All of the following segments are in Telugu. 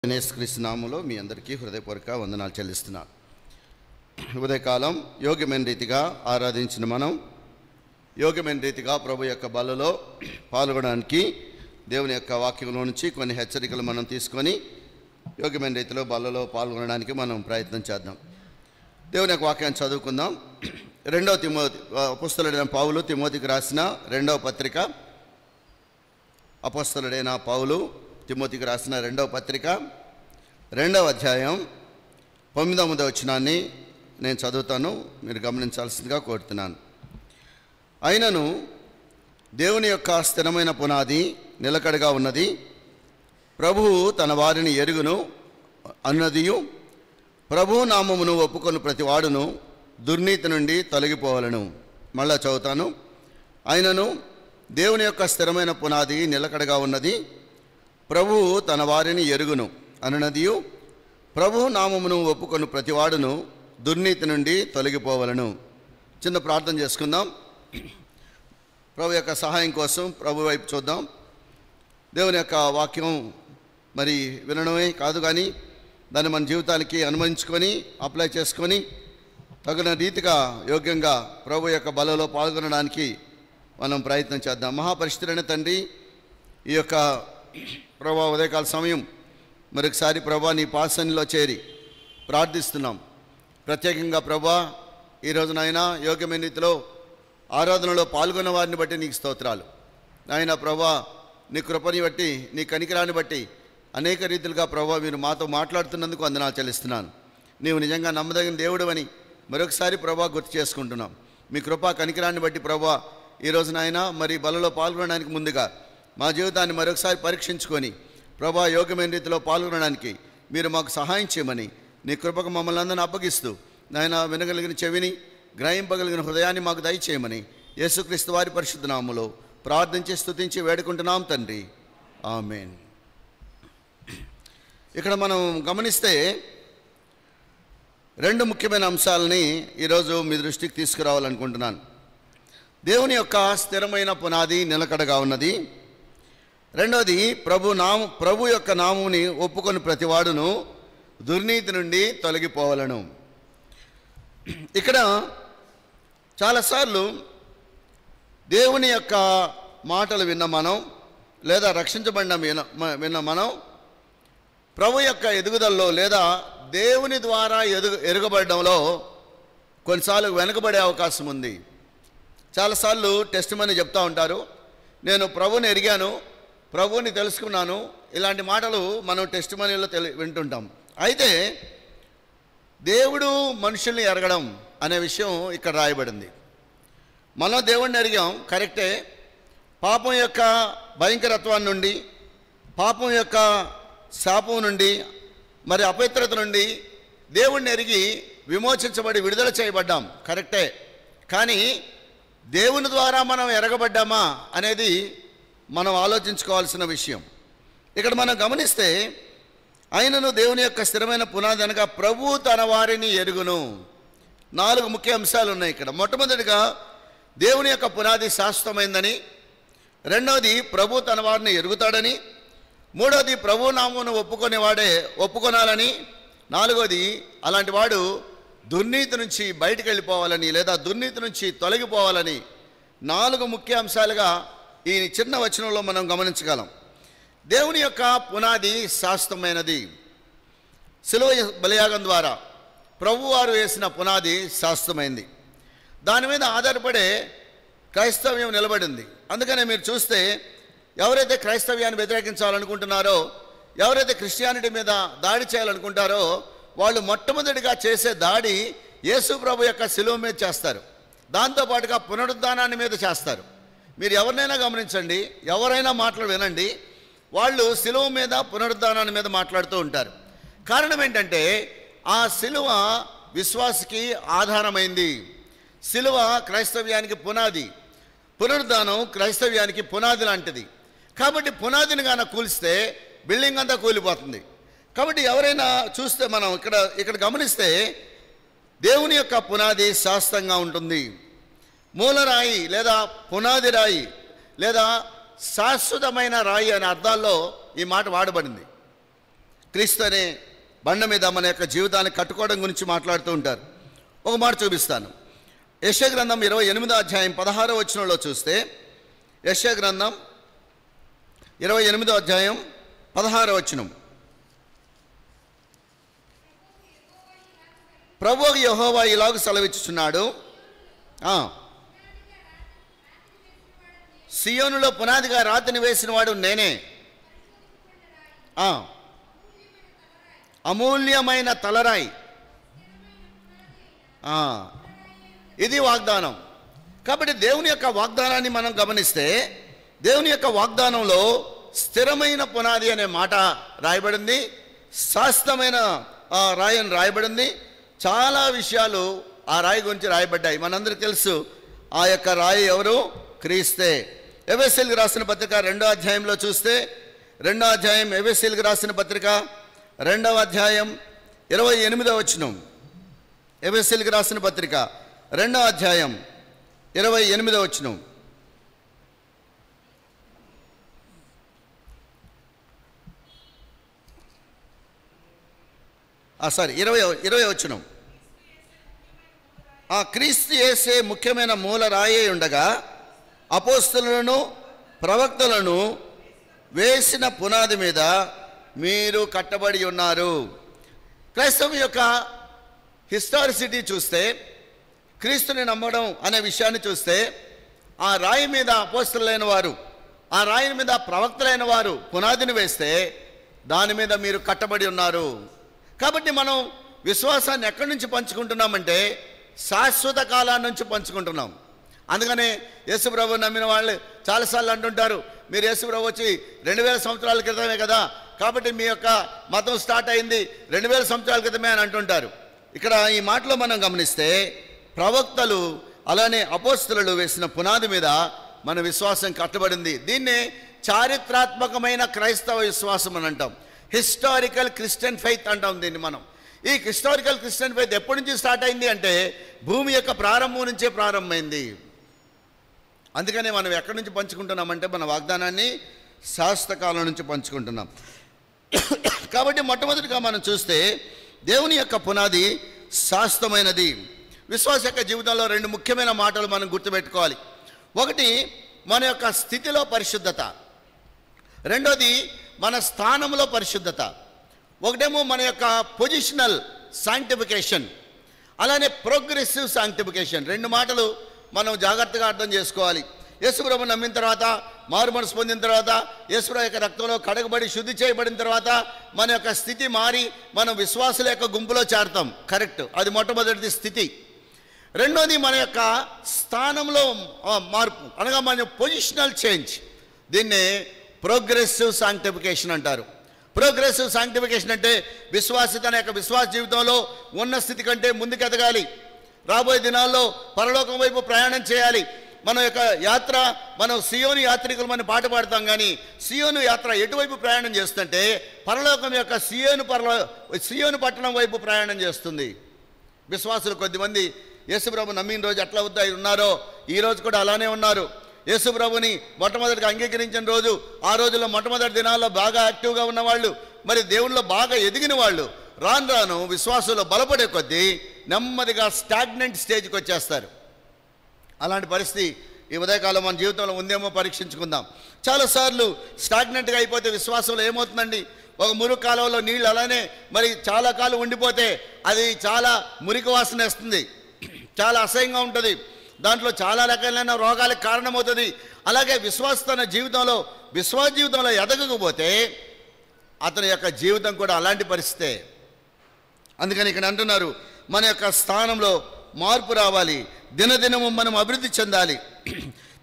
యేసుక్రీస్తు నామములో మీ అందరికీ హృదయపూర్వక వందనాలు చెల్లిస్తున్నాను. ఉదయకాలం యోగ్యమైన రీతిగా ఆరాధించిన మనం యోగ్యమైన రీతిగా ప్రభు యొక్క బలలో పాల్గొనడానికి దేవుని యొక్క వాక్యంలో నుంచి కొన్ని హెచ్చరికలు మనం తీసుకొని యోగ్యమైన రీతిలో బలలో పాల్గొనడానికి మనం ప్రయత్నం చేద్దాం. దేవుని యొక్క వాక్యాన్ని చదువుకుందాం. అపోస్తలుడైన పౌలు తిమోతికి రాసిన రెండవ పత్రిక, అపోస్తలుడైన పౌలు తిమోతికి రాసిన రెండవ పత్రిక 2వ అధ్యాయం 9వ వచనాన్ని నేను చదువుతాను, మీరు గమనించాల్సిందిగా కోరుతున్నాను. అయినను దేవుని యొక్క స్థిరమైన పునాది నిలకడగా ఉన్నది, ప్రభువు తన వారిని ఎరుగును అన్నదియు, ప్రభువు నామమును ఒప్పుకొని ప్రతివాడును దుర్నీతి నుండి తొలగిపోవాలను. మళ్ళా చదువుతాను. అయినను దేవుని యొక్క స్థిరమైన పునాది నిలకడగా ఉన్నది, ప్రభువు తన వారిని ఎరుగును అనునదియు, ప్రభువు నామమును ఒప్పుకొని ప్రతివాడును దుర్నీతి నుండి తొలగిపోవలను. చిన్న ప్రార్థన చేసుకుందాం. ప్రభు యొక్క సహాయం కోసం ప్రభు వైపు చూద్దాం. దేవుని యొక్క వాక్యం మరి వినడమే కాదు, కానీ దాన్ని మన జీవితానికి అనుమతించుకొని అప్లై చేసుకొని తగిన రీతిగా యోగ్యంగా ప్రభు యొక్క బలలో పాల్గొనడానికి మనం ప్రయత్నం చేద్దాం. మహాపరిశుద్ధుడైన తండ్రి, ఈ యొక్క ప్రభా ఉదయకాల సమయం మరొకసారి ప్రభా నీ పాసనిలో చేరి ప్రార్థిస్తున్నాం. ప్రత్యేకంగా ప్రభా ఈరోజు నాయన యోగ్యమైన రీతిలో ఆరాధనలో పాల్గొన్న వారిని బట్టి నీకు స్తోత్రాలు. నాయన ప్రభా నీ కృపని బట్టి, నీ కనికరాన్ని బట్టి అనేక రీతిలుగా ప్రభా మీరు మాతో మాట్లాడుతున్నందుకు వందనాలు చెల్లిస్తున్నాను. నీవు నిజంగా నమ్మదగిన దేవుడు అని మరొకసారి ప్రభా గుర్తు చేసుకుంటున్నాం. మీ కృపా కనికరాన్ని బట్టి ప్రభా ఈరోజు నాయన మరి బలలో పాల్గొనడానికి ముందుగా మా జీవితాన్ని మరొకసారి పరీక్షించుకొని ప్రభా యోగ్యమైన రీతిలో పాల్గొనడానికి మీరు మాకు సహాయం చేయమని నీ కృపకు మమ్మల్ని అందరిని అప్పగిస్తూ నాయన వినగలిగిన చెవిని, గ్రహింపగలిగిన హృదయాన్ని మాకు దయచేయమని యేసుక్రీస్తు వారి పరిశుద్ధ నామములో ప్రార్థించి స్తుతించి వేడుకుంటున్నాం తండ్రి, ఆమేన్. ఇక్కడ మనం గమనిస్తే 2 ముఖ్యమైన అంశాలని ఈరోజు మీ దృష్టికి తీసుకురావాలనుకుంటున్నాను. దేవుని యొక్క స్థిరమైన పునాది నిలకడగా ఉన్నది. రెండవది ప్రభు యొక్క నామముని ఒప్పుకొని ప్రతివాడును దుర్నీతి నుండి తొలగిపోవాలను. ఇక్కడ చాలాసార్లు దేవుని యొక్క మాటలు విన్న మనం, లేదా రక్షించబడిన విన్న మనం ప్రభు యొక్క ఎదుగుదలలో లేదా దేవుని ద్వారా ఎరుగబడడంలో కొన్నిసార్లు వెనుకబడే అవకాశం ఉంది. చాలాసార్లు టెస్టిమనీ చెప్తూ ఉంటారు, నేను ప్రభుని ఎరిగాను, ప్రభువుని తెలుసుకున్నాను. ఇలాంటి మాటలు మనం టెస్టిమనీలో వింటుంటాం. అయితే దేవుడు మనుషుల్ని ఎరగడం అనే విషయం ఇక్కడ రాయబడింది. మనం దేవుడిని ఎరిగాం, కరెక్టే. పాపం యొక్క భయంకరత్వాన్ని నుండి, పాపం యొక్క శాపం నుండి, మరి అపవిత్రత నుండి దేవుడిని ఎరిగి విమోచించబడి విడుదల చేయబడ్డాం, కరెక్టే. కానీ దేవుని ద్వారా మనం ఎరగబడ్డామా అనేది మనం ఆలోచించుకోవాల్సిన విషయం. ఇక్కడ మనం గమనిస్తే ఆయనను దేవుని యొక్క స్థిరమైన పునాది అనగా ప్రభు తన వారిని ఎరుగును. 4 ముఖ్య అంశాలు ఉన్నాయి ఇక్కడ. మొట్టమొదటిగా దేవుని యొక్క పునాది శాశ్వతమైందని, రెండవది ప్రభు తన వారిని ఎరుగుతాడని, మూడవది ప్రభు నామమును ఒప్పుకొనాలని, నాలుగవది అలాంటి వాడు దుర్నీతి నుంచి బయటికి వెళ్ళిపోవాలని లేదా దుర్నీతి నుంచి తొలగిపోవాలని 4 ముఖ్య అంశాలుగా ఈ చిన్న వచనంలో మనం గమనించగలం. దేవుని యొక్క పునాది శాశ్వతమైనది. శిలువ బలియాగం ద్వారా ప్రభువారు వేసిన పునాది శాశ్వతమైంది. దాని మీద ఆధారపడే క్రైస్తవ్యం నిలబడింది. అందుకనే మీరు చూస్తే ఎవరైతే క్రైస్తవ్యాన్ని వ్యతిరేకించాలనుకుంటున్నారో, ఎవరైతే క్రిస్టియానిటీ మీద దాడి చేయాలనుకుంటారో, వాళ్ళు మొట్టమొదటిగా చేసే దాడి యేసు ప్రభు యొక్క శిలువ మీద చేస్తారు. దాంతోపాటుగా పునరుద్ధానాన్ని మీద చేస్తారు. మీరు ఎవరినైనా గమనించండి, ఎవరైనా మాటలు వినండి, వాళ్ళు శిలువ మీద పునరుద్ధానాన్ని మీద మాట్లాడుతూ ఉంటారు. కారణం ఏంటంటే ఆ శిలువ విశ్వాసకి ఆధారమైంది. శిలువ క్రైస్తవ్యానికి పునాది, పునరుద్ధానం క్రైస్తవ్యానికి పునాది లాంటిది. కాబట్టి పునాదిని గాన కూలిస్తే బిల్డింగ్ అంతా కూలిపోతుంది. కాబట్టి ఎవరైనా చూస్తే మనం ఇక్కడ గమనిస్తే దేవుని యొక్క పునాది శాశ్వతంగా ఉంటుంది. మూలరాయి లేదా పునాది రాయి లేదా శాశ్వతమైన రాయి అనే అర్థాల్లో ఈ మాట వాడబడింది. క్రీస్తు అనే బండ మీద మన యొక్క జీవితాన్ని కట్టుకోవడం గురించి మాట్లాడుతూ ఉంటారు. ఒక మాట చూపిస్తాను. యెషయా గ్రంథం 28వ అధ్యాయం 16వ వచనంలో చూస్తే, యెషయా గ్రంథం 28వ అధ్యాయం 16వ వచనం, ప్రభువు యెహోవా ఇలాగ సెలవిచ్చుచున్నాడు, సియోనులో పునాదిగా రాతిని వేసిన వాడు నేనే, అమూల్యమైన తలరాయి. ఇది వాగ్దానం. కాబట్టి దేవుని యొక్క వాగ్దానాన్ని మనం గమనిస్తే, దేవుని యొక్క వాగ్దానంలో స్థిరమైన పునాది అనే మాట రాయబడింది, శాశ్వతమైన రాయి అని రాయబడింది. చాలా విషయాలు ఆ రాయి గురించి రాయబడ్డాయి. మనందరికీ తెలుసు ఆ యొక్క రాయి ఎవరు? క్రీస్తే. ఎఫెసీయులకు రాసిన పత్రిక 2వ అధ్యాయంలో చూస్తే, 2వ అధ్యాయం ఎఫెసీయులకు రాసిన పత్రిక 2వ అధ్యాయం 28వ వచనం, ఎఫెసీయులకు రాసిన పత్రిక 2వ అధ్యాయం 28వ వచనం, సారీ 20వ వచనం, క్రీస్తు యేసే ముఖ్యమైన మూల రాయే ఉండగా అపోస్తలులను ప్రవక్తలను వేసిన పునాది మీద మీరు కట్టబడి ఉన్నారు. క్రైస్తవం యొక్క హిస్టారిసిటీ చూస్తే, క్రీస్తుని నమ్మడం అనే విషయాన్ని చూస్తే, ఆ రాయి మీద అపోస్తలులైన వారు, ఆ రాయి మీద ప్రవక్తలైన వారు పునాదిని వేస్తే దాని మీద మీరు కట్టబడి ఉన్నారు. కాబట్టి మనం విశ్వాసాన్ని ఎక్కడి నుంచి పంచుకుంటున్నామంటే శాశ్వత కాలం నుంచి పంచుకుంటున్నాం. అందుకనే యేసుప్రభు నమ్మిన వాళ్ళు చాలాసార్లు అంటుంటారు, మీరు యేసుప్రభు వచ్చి 2000 సంవత్సరాల క్రితమే కదా, కాబట్టి మీ యొక్క మతం స్టార్ట్ అయింది 2000 సంవత్సరాల క్రితమే అని అంటుంటారు. ఇక్కడ ఈ మాటలో మనం గమనిస్తే ప్రవక్తలు అలానే అపోస్తలులు వేసిన పునాది మీద మన విశ్వాసం కట్టబడింది. దీన్నే చారిత్రాత్మకమైన క్రైస్తవ విశ్వాసం అని అంటాం. హిస్టారికల్ క్రిస్టియన్ ఫెయిత్ అంటాం దీన్ని మనం. ఈ హిస్టారికల్ క్రిస్టియన్ ఫెయిత్ ఎప్పటి నుంచి స్టార్ట్ అయింది అంటే భూమి యొక్క ప్రారంభం నుంచే ప్రారంభమైంది. అందుకనే మనం ఎక్కడి నుంచి పంచుకుంటున్నామంటే మన వాగ్దానాన్ని శాశ్వత కాలం నుంచి పంచుకుంటున్నాం. కాబట్టి మొట్టమొదటిగా మనం చూస్తే దేవుని యొక్క పునాది శాశ్వతమైనది. విశ్వాస యొక్క జీవితంలో 2 ముఖ్యమైన మాటలు మనం గుర్తుపెట్టుకోవాలి. ఒకటి మన యొక్క స్థితిలో పరిశుద్ధత, రెండోది మన స్థానంలో పరిశుద్ధత. ఒకటేమో మన యొక్క పొజిషనల్ శాంక్టిఫికేషన్, అలానే ప్రోగ్రెసివ్ శాంక్టిఫికేషన్. 2 మాటలు మనం జాగ్రత్తగా అర్థం చేసుకోవాలి. యేసుప్రభు నమ్మిన తర్వాత, మారు మనసు పొందిన తర్వాత, యేసుప్రభు యొక్క రక్తంలో కడగబడి శుద్ధి చేయబడిన తర్వాత మన యొక్క స్థితి మారి మనం విశ్వాసుల యొక్క గుంపులో చేరతాం. కరెక్ట్, అది మొట్టమొదటిది స్థితి. రెండోది మన యొక్క స్థానంలో మార్పు, అనగా మన పొజిషనల్ చేంజ్. దీన్నే ప్రోగ్రెసివ్ శాంక్టిఫికేషన్ అంటారు. ప్రోగ్రెసివ్ శాంక్టిఫికేషన్ అంటే విశ్వాసి తన యొక్క విశ్వాస జీవితంలో ఉన్న స్థితి కంటే ముందుకు ఎదగాలి. రాబోయే దినాల్లో పరలోకం వైపు ప్రయాణం చేయాలి. మన యొక్క యాత్ర, మనం సియోను యాత్రికులు మన పాట పాడతాం, కానీ సియోను యాత్ర ఎటువైపు ప్రయాణం చేస్తుంటే పరలోకం యొక్క సియోను పట్టణం వైపు ప్రయాణం చేస్తుంది. విశ్వాసులు కొద్దిమంది యేసుప్రభు నమ్మిన రోజు ఎట్లా ఉన్నారో ఈరోజు కూడా అలానే ఉన్నారు. యేసుప్రభుని మొట్టమొదటిగా అంగీకరించిన రోజు, ఆ రోజుల్లో మొట్టమొదటి దినాల్లో బాగా యాక్టివ్గా ఉన్నవాళ్ళు, మరి దేవుళ్ళలో బాగా ఎదిగిన వాళ్ళు రాను రాను విశ్వాసంలో బలపడే కొద్దీ నెమ్మదిగా స్టాగ్నెంట్ స్టేజ్కి వచ్చేస్తారు. అలాంటి పరిస్థితి ఈ ఉదయకాలం మన జీవితంలో ఉందేమో పరీక్షించుకుందాం. చాలాసార్లు స్టాగ్నెంట్గా అయిపోతే విశ్వాసంలో ఏమవుతుందండి, ఒక మురుగు కాలంలో నీళ్ళు అలానే మరి చాలా కాలం ఉండిపోతే అది చాలా మురికి వాసన వేస్తుంది, చాలా అసహ్యంగా ఉంటుంది, దాంట్లో చాలా రకాలైన రోగాలకు కారణమవుతుంది. అలాగే విశ్వాస జీవితంలో ఎదగకపోతే అతని యొక్క జీవితం కూడా అలాంటి పరిస్థితే. అందుకని ఇక్కడ అంటున్నారు, మన యొక్క స్థానంలో మార్పు రావాలి, దినదినము మనం అభివృద్ధి చెందాలి.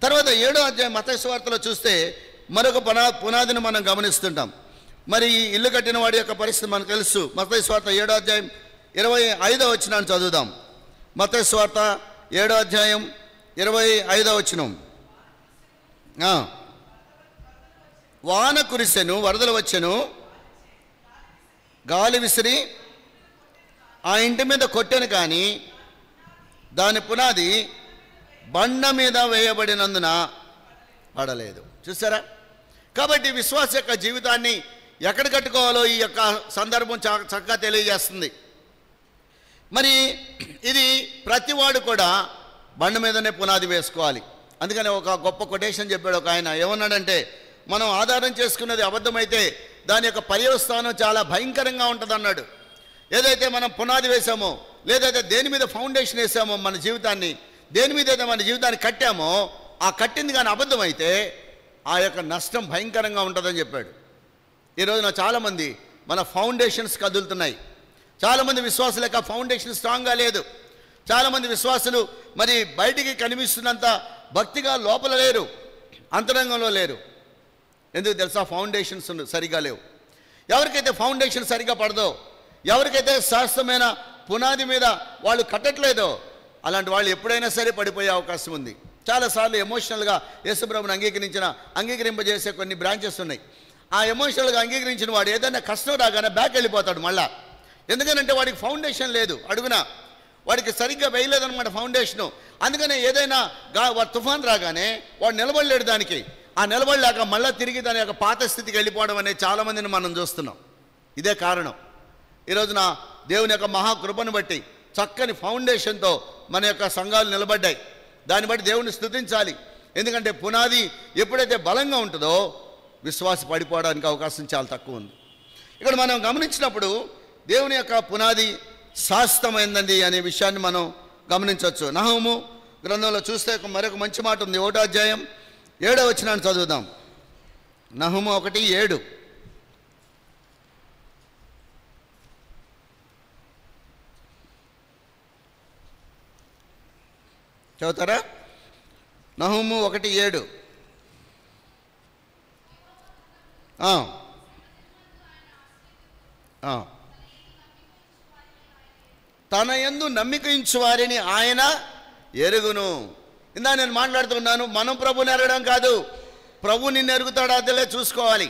తర్వాత 7వ అధ్యాయం మత్తయి సువార్తలో చూస్తే మరొక పునాదిని మనం గమనిస్తుంటాం. మరి ఈ ఇల్లు కట్టిన వాడి యొక్క పరిస్థితి మనకు తెలుసు. మత్తయి సువార్త 7వ అధ్యాయం 25వ వచనాన్ని చదువుదాం. మత్తయి సువార్త 7వ అధ్యాయం 25వ వచనం. వాన కురిసెను, వరదలు వచ్చెను, గాలి విసిరి ఆ ఇంటి మీద కొట్టెను, కానీ దాని పునాది బండ మీద వేయబడినందున పడలేదు. చూసారా? కాబట్టి విశ్వాస యొక్క జీవితాన్ని ఎక్కడ కట్టుకోవాలో ఈ యొక్క సందర్భం చక్కగా తెలియజేస్తుంది. మరి ఇది ప్రతివాడు కూడా బండ మీదనే పునాది వేసుకోవాలి. అందుకని ఒక గొప్ప కొటేషన్ చెప్పాడు ఒక ఆయన. ఏమన్నాడంటే, మనం ఆధారం చేసుకున్నది అబద్ధమైతే దాని యొక్క పర్యవస్థానం చాలా భయంకరంగా ఉంటుంది అన్నాడు. ఏదైతే మనం పునాది వేసామో, లేదైతే దేని మీద ఫౌండేషన్ వేసామో మన జీవితాన్ని, దేని మీద అయితే మన జీవితాన్ని కట్టామో, ఆ కట్టింది కానీ అబద్ధమైతే ఆ యొక్క నష్టం భయంకరంగా ఉంటుందని చెప్పాడు. ఈరోజున చాలామంది మన ఫౌండేషన్స్ కదులుతున్నాయి. చాలామంది విశ్వాసుల యొక్క ఫౌండేషన్ స్ట్రాంగ్గా లేదు. చాలామంది విశ్వాసులు మరి బయటికి కనిపిస్తున్నంత భక్తిగా లోపల లేరు, అంతరంగంలో లేరు. ఎందుకు తెలుసా? ఫౌండేషన్స్ సరిగా లేవు. ఎవరికైతే ఫౌండేషన్ సరిగా పడదో, ఎవరికైతే శాశ్వతమైన పునాది మీద వాళ్ళు కట్టట్లేదో, అలాంటి వాళ్ళు ఎప్పుడైనా సరే పడిపోయే అవకాశం ఉంది. చాలాసార్లు ఎమోషనల్గా యేసుప్రభుని అంగీకరింపజేసే కొన్ని బ్రాంచెస్ ఉన్నాయి. ఆ ఎమోషనల్గా అంగీకరించిన వాడు ఏదైనా కష్టం రాగానే బ్యాక్ వెళ్ళిపోతాడు మళ్ళా. ఎందుకనంటే వాడికి ఫౌండేషన్ లేదు, అడుగున వాడికి సరిగ్గా వేయలేదన్నమాట ఫౌండేషను. అందుకనే ఏదైనా తుఫాన్ రాగానే వాడు నిలబడలేడు దానికి. ఆ నిలబడలేక మళ్ళీ తిరిగి దాని యొక్క పాత స్థితికి వెళ్ళిపోవడం అనేది చాలామందిని మనం చూస్తున్నాం. ఇదే కారణం. ఈరోజున దేవుని యొక్క మహాకృపను బట్టి చక్కని ఫౌండేషన్తో మన యొక్క సంఘాలు నిలబడ్డాయి. దాన్ని బట్టి దేవుని స్తుతించాలి. ఎందుకంటే పునాది ఎప్పుడైతే బలంగా ఉంటుందో విశ్వాస పడిపోవడానికి అవకాశం చాలా తక్కువ ఉంది. ఇక్కడ మనం గమనించినప్పుడు దేవుని యొక్క పునాది శాశ్వతమైందండి అనే విషయాన్ని మనం గమనించవచ్చు. నహూము గ్రంథంలో చూస్తే మరొక మంచి మాట ఉంది. 1వ అధ్యాయం 7వ వచనాన్ని చదువుదాం. నహూము 1:7. చదువుతారా? నహూము 1:7. తన యందు నమ్మిక ఉంచు వారిని ఆయన ఎరుగును. ఇందా నేను మాట్లాడుతున్నాను, మనం ప్రభుని ఎరగడం కాదు, ప్రభు నిన్ను ఎరుగుతాడా అదేలే చూసుకోవాలి.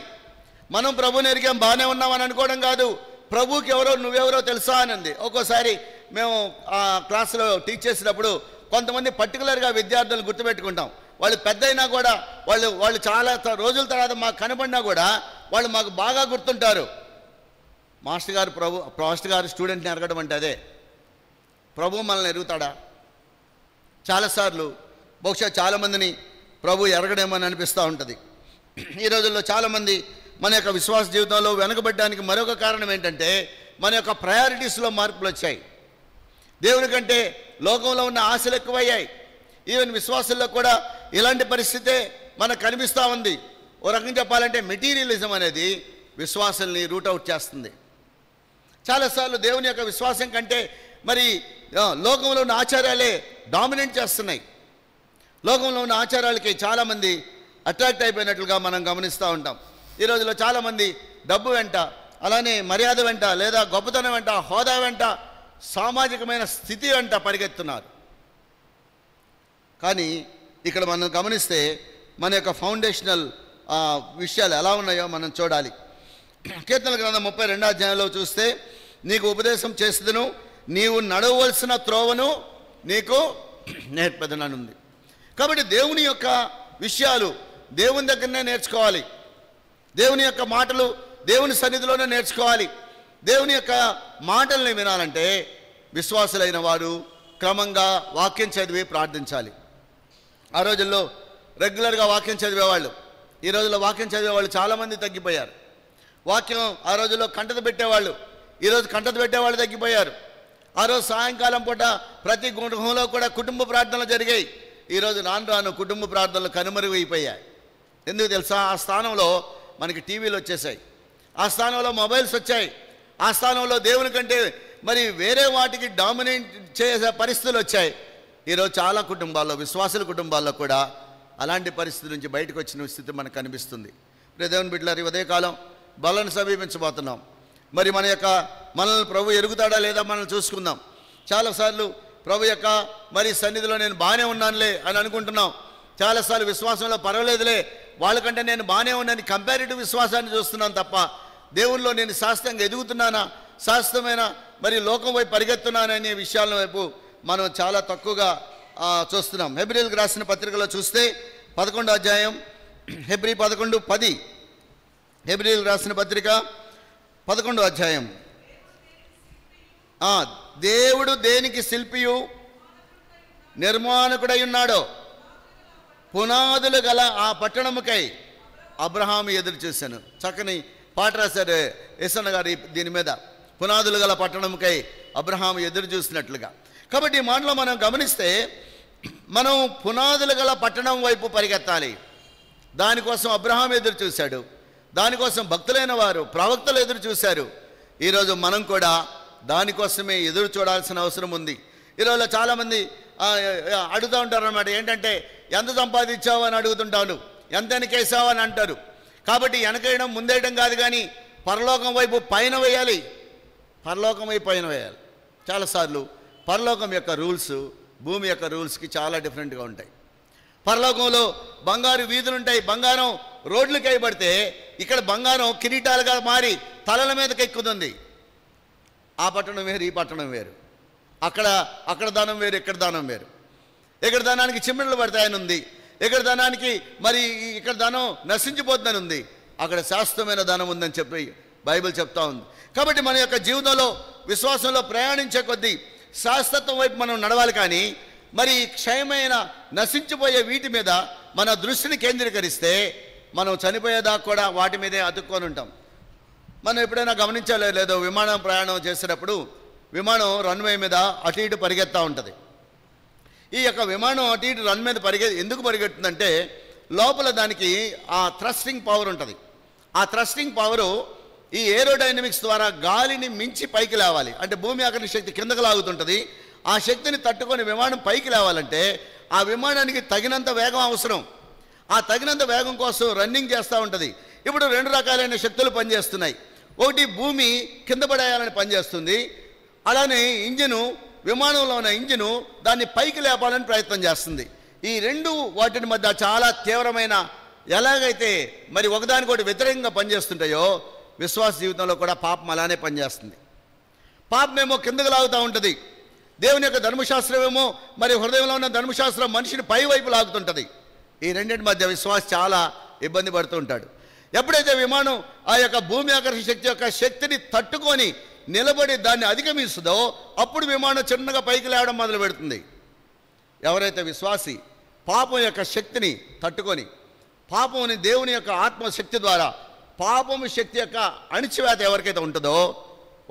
మనం ప్రభుని ఎరిగాం బాగానే ఉన్నామని అనుకోవడం కాదు. ప్రభుకి ఎవరో నువ్వెవరో తెలుసా అని. ఒక్కోసారి మేము క్లాసులో టీచ్ చేసినప్పుడు కొంతమంది పర్టికులర్గా విద్యార్థులను గుర్తుపెట్టుకుంటాం. వాళ్ళు పెద్ద అయినా కూడా వాళ్ళు చాలా రోజుల తర్వాత మాకు కనబడినా కూడా వాళ్ళు మాకు బాగా గుర్తుంటారు. మాస్టర్ గారు స్టూడెంట్ని ఎరగడం అంటే అదే. ప్రభు మనల్ని ఎరుగుతాడా? చాలాసార్లు బహుశా చాలామందిని ప్రభు ఎరగడేమని అనిపిస్తూ ఉంటుంది. ఈ రోజుల్లో చాలామంది మన యొక్క విశ్వాస జీవితంలో వెనకబడ్డానికి మరొక కారణం ఏంటంటే మన యొక్క ప్రయారిటీస్లో మార్పులు వచ్చాయి. దేవుని కంటే లోకంలో ఉన్న ఆశలు ఎక్కువయ్యాయి. ఈవెన్ విశ్వాసుల్లో కూడా ఇలాంటి పరిస్థితే మనకు కనిపిస్తూ ఉంది. ఓ రకంగా చెప్పాలంటే మెటీరియలిజం అనేది విశ్వాసాన్ని రూట్అవుట్ చేస్తుంది. చాలాసార్లు దేవుని యొక్క విశ్వాసం కంటే మరి లోకంలో ఉన్న ఆచారాలే డామినేట్ చేస్తున్నాయి. లోకంలో ఉన్న ఆచారాలకి చాలామంది అట్రాక్ట్ అయిపోయినట్లుగా మనం గమనిస్తూ ఉంటాం. ఈ రోజులో చాలామంది డబ్బు వెంట, అలానే మర్యాద వెంట, లేదా గొప్పతనం వెంట, హోదా వెంట, సామాజికమైన స్థితి వెంట పరిగెత్తున్నారు. కానీ ఇక్కడ మనం గమనిస్తే మన యొక్క ఫౌండేషనల్ విషయాలు ఎలా ఉన్నాయో మనం చూడాలి. కీర్తనల గ్రంథం 32వ అధ్యాయంలో చూస్తే, నీకు ఉపదేశం చేసేదను, నీవు నడవలసిన త్రోవను నీకు నేర్పెదననుంది. కాబట్టి దేవుని యొక్క విషయాలు దేవుని దగ్గరనే నేర్చుకోవాలి. దేవుని యొక్క మాటలు దేవుని సన్నిధిలోనే నేర్చుకోవాలి. దేవుని యొక్క మాటల్ని వినాలంటే విశ్వాసులైన వారు క్రమంగా వాక్యం చదివి ప్రార్థించాలి. ఆ రోజుల్లో రెగ్యులర్గా వాక్యం చదివేవాళ్ళు, ఈ రోజుల్లో వాక్యం చదివేవాళ్ళు చాలామంది తగ్గిపోయారు. వాక్యం ఆ రోజుల్లో కంటత పెట్టేవాళ్ళు, ఈరోజు కంటత పెట్టేవాళ్ళు తగ్గిపోయారు. ఆ రోజు సాయంకాలం పూట ప్రతి గృహంలో కూడా కుటుంబ ప్రార్థనలు జరిగాయి. ఈరోజు రాను కుటుంబ ప్రార్థనలు కనుమరుగైపోయాయి. ఎందుకు తెలుసా? ఆ స్థానంలో మనకి టీవీలు వచ్చేసాయి, ఆ స్థానంలో మొబైల్స్ వచ్చాయి, ఆ స్థానంలో దేవుని కంటే మరి వేరే వాటికి డామినేట్ చేసే పరిస్థితులు వచ్చాయి. ఈరోజు చాలా కుటుంబాల్లో, విశ్వాసుల కుటుంబాల్లో కూడా అలాంటి పరిస్థితి నుంచి బయటకు వచ్చిన స్థితి మనకు కనిపిస్తుంది. దేవుని బిడ్డలారా, ఉదయకాలం బలను సమీపించబోతున్నాం. మరి మనల్ని ప్రభు ఎరుగుతాడా లేదా మనల్ని చూసుకుందాం. చాలాసార్లు ప్రభు యొక్క మరి సన్నిధిలో నేను బాగానే ఉన్నానులే అని అనుకుంటున్నాం. చాలాసార్లు విశ్వాసంలో పర్వాలేదులే, వాళ్ళకంటే నేను బాగానే ఉన్నాను కంపారిటివ్ విశ్వాసాన్ని చూస్తున్నాను తప్ప దేవునిలో నేను శాస్త్రంగా ఎదుగుతున్నానా, శాస్త్రమైన మరి లోకం వైపు పరిగెత్తున్నాననే విషయాల వైపు మనం చాలా తక్కువగా చూస్తున్నాం. హెబ్రీలకు రాసిన పత్రికలో చూస్తే 11వ అధ్యాయం, హెబ్రీ 11:10, హెబ్రీయులకు రాసిన పత్రిక 11వ అధ్యాయం. దేవుడు దేనికి శిల్పియు నిర్మాణకుడై ఉన్నాడో పునాదులు గల ఆ పట్టణముకై అబ్రహాము ఎదురు చూశాను. చక్కని పాట రాశారు యేసన్న గారు దీని మీద, పునాదులు గల పట్టణముకై అబ్రహాము ఎదురు చూసినట్లుగా. కాబట్టి ఈ మాటలో మనం గమనిస్తే మనం పునాదులు గల పట్టణం వైపు పరిగెత్తాలి. దానికోసం అబ్రహాం ఎదురు చూశాడు, దానికోసం భక్తులైన వారు ప్రవక్తలు ఎదురు చూశారు. ఈరోజు మనం కూడా దానికోసమే ఎదురు చూడాల్సిన అవసరం ఉంది. ఈరోజు చాలామంది అడుగుతూ ఉంటారు అన్నమాట, ఏంటంటే ఎంత సంపాదించావు అని అడుగుతుంటాను, ఎంత వెనకేసావు అని అంటారు. కాబట్టి వెనకేయడం ముందేయడం కాదు, కానీ పరలోకం వైపు పైన వేయాలి, పరలోకం వైపు పైన వేయాలి. చాలాసార్లు పరలోకం యొక్క రూల్స్ భూమి యొక్క రూల్స్కి చాలా డిఫరెంట్గా ఉంటాయి. పరలోకంలో బంగారు వీధులు ఉంటాయి, బంగారం రోడ్లకు వేయబడితే ఇక్కడ బంగారం కిరీటాలుగా మారి తలల మీదకి ఎక్కుతుంది. ఆ పట్టణం వేరు, ఈ పట్టణం వేరు. అక్కడ దానం వేరు, ఇక్కడ దానం వేరు. ఇక్కడ దానానికి చిమ్మెళ్ళు పడతాయని ఉంది, ఇక్కడ దానానికి మరి ఇక్కడ దానం నశించిపోతుందని ఉంది, అక్కడ శాశ్వతమైన దానం ఉందని చెప్పి బైబిల్ చెప్తా ఉంది. కాబట్టి మన యొక్క జీవితంలో విశ్వాసంలో ప్రయాణించే కొద్దీ శాశ్వతం వైపు మనం నడవాలి. కానీ మరి క్షయమైన నశించిపోయే వీటి మీద మన దృష్టిని కేంద్రీకరిస్తే మనం చనిపోయేదాకా కూడా వాటి మీదే అతుక్కొని ఉంటాం. మనం ఎప్పుడైనా గమనించాలో లేదో, విమానం ప్రయాణం చేసేటప్పుడు విమానం రన్వే మీద అటు ఇటు పరిగెత్తా ఉంటుంది. ఈ యొక్క విమానం అటు ఇటు రన్ మీద ఎందుకు పరిగెడుతుందంటే లోపల దానికి ఆ థ్రస్టింగ్ పవర్ ఉంటుంది. ఆ థ్రస్టింగ్ పవరు ఈ ఏరోడైనమిక్స్ ద్వారా గాలిని మించి పైకి లేవాలి. అంటే భూమి ఆకర్షణ శక్తి కిందకు లాగుతుంటుంది. ఆ శక్తిని తట్టుకొని విమానం పైకి లేవాలంటే ఆ విమానానికి తగినంత వేగం అవసరం. ఆ తగినంత వేగం కోసం రన్నింగ్ చేస్తూ ఉంటుంది. ఇప్పుడు 2 రకాలైన శక్తులు పనిచేస్తున్నాయి. ఒకటి భూమి కింద పడేయాలని పనిచేస్తుంది, అలానే ఇంజిను, విమానంలో ఉన్న ఇంజిను దాన్ని పైకి లేపాలని ప్రయత్నం చేస్తుంది. ఈ రెండు వాటిని మధ్య చాలా తీవ్రమైన, ఎలాగైతే మరి ఒకదానికొకటి వ్యతిరేకంగా పనిచేస్తుంటాయో విశ్వాస జీవితంలో కూడా పాపం అలానే పనిచేస్తుంది. పాపమేమో కిందకు లాగుతూ ఉంటుంది, దేవుని యొక్క ధర్మశాస్త్రం ఏమో మరి హృదయంలో ఉన్న ధర్మశాస్త్రం మనిషిని పై వైపు లాగుతుంటుంది. ఈ రెండింటి మధ్య విశ్వాస చాలా ఇబ్బంది పడుతూ ఉంటాడు. ఎప్పుడైతే విమానం ఆ యొక్క భూమి ఆకర్షణ శక్తి యొక్క శక్తిని తట్టుకొని నిలబడి దాన్ని అధిగమిస్తుందో అప్పుడు విమానం చిన్నగా పైకి లేవడం మొదలు పెడుతుంది. ఎవరైతే విశ్వాసి పాపం యొక్క శక్తిని తట్టుకొని, పాపంని దేవుని యొక్క ఆత్మశక్తి ద్వారా పాపము శక్తి యొక్క అణిచివేత ఎవరికైతే ఉంటుందో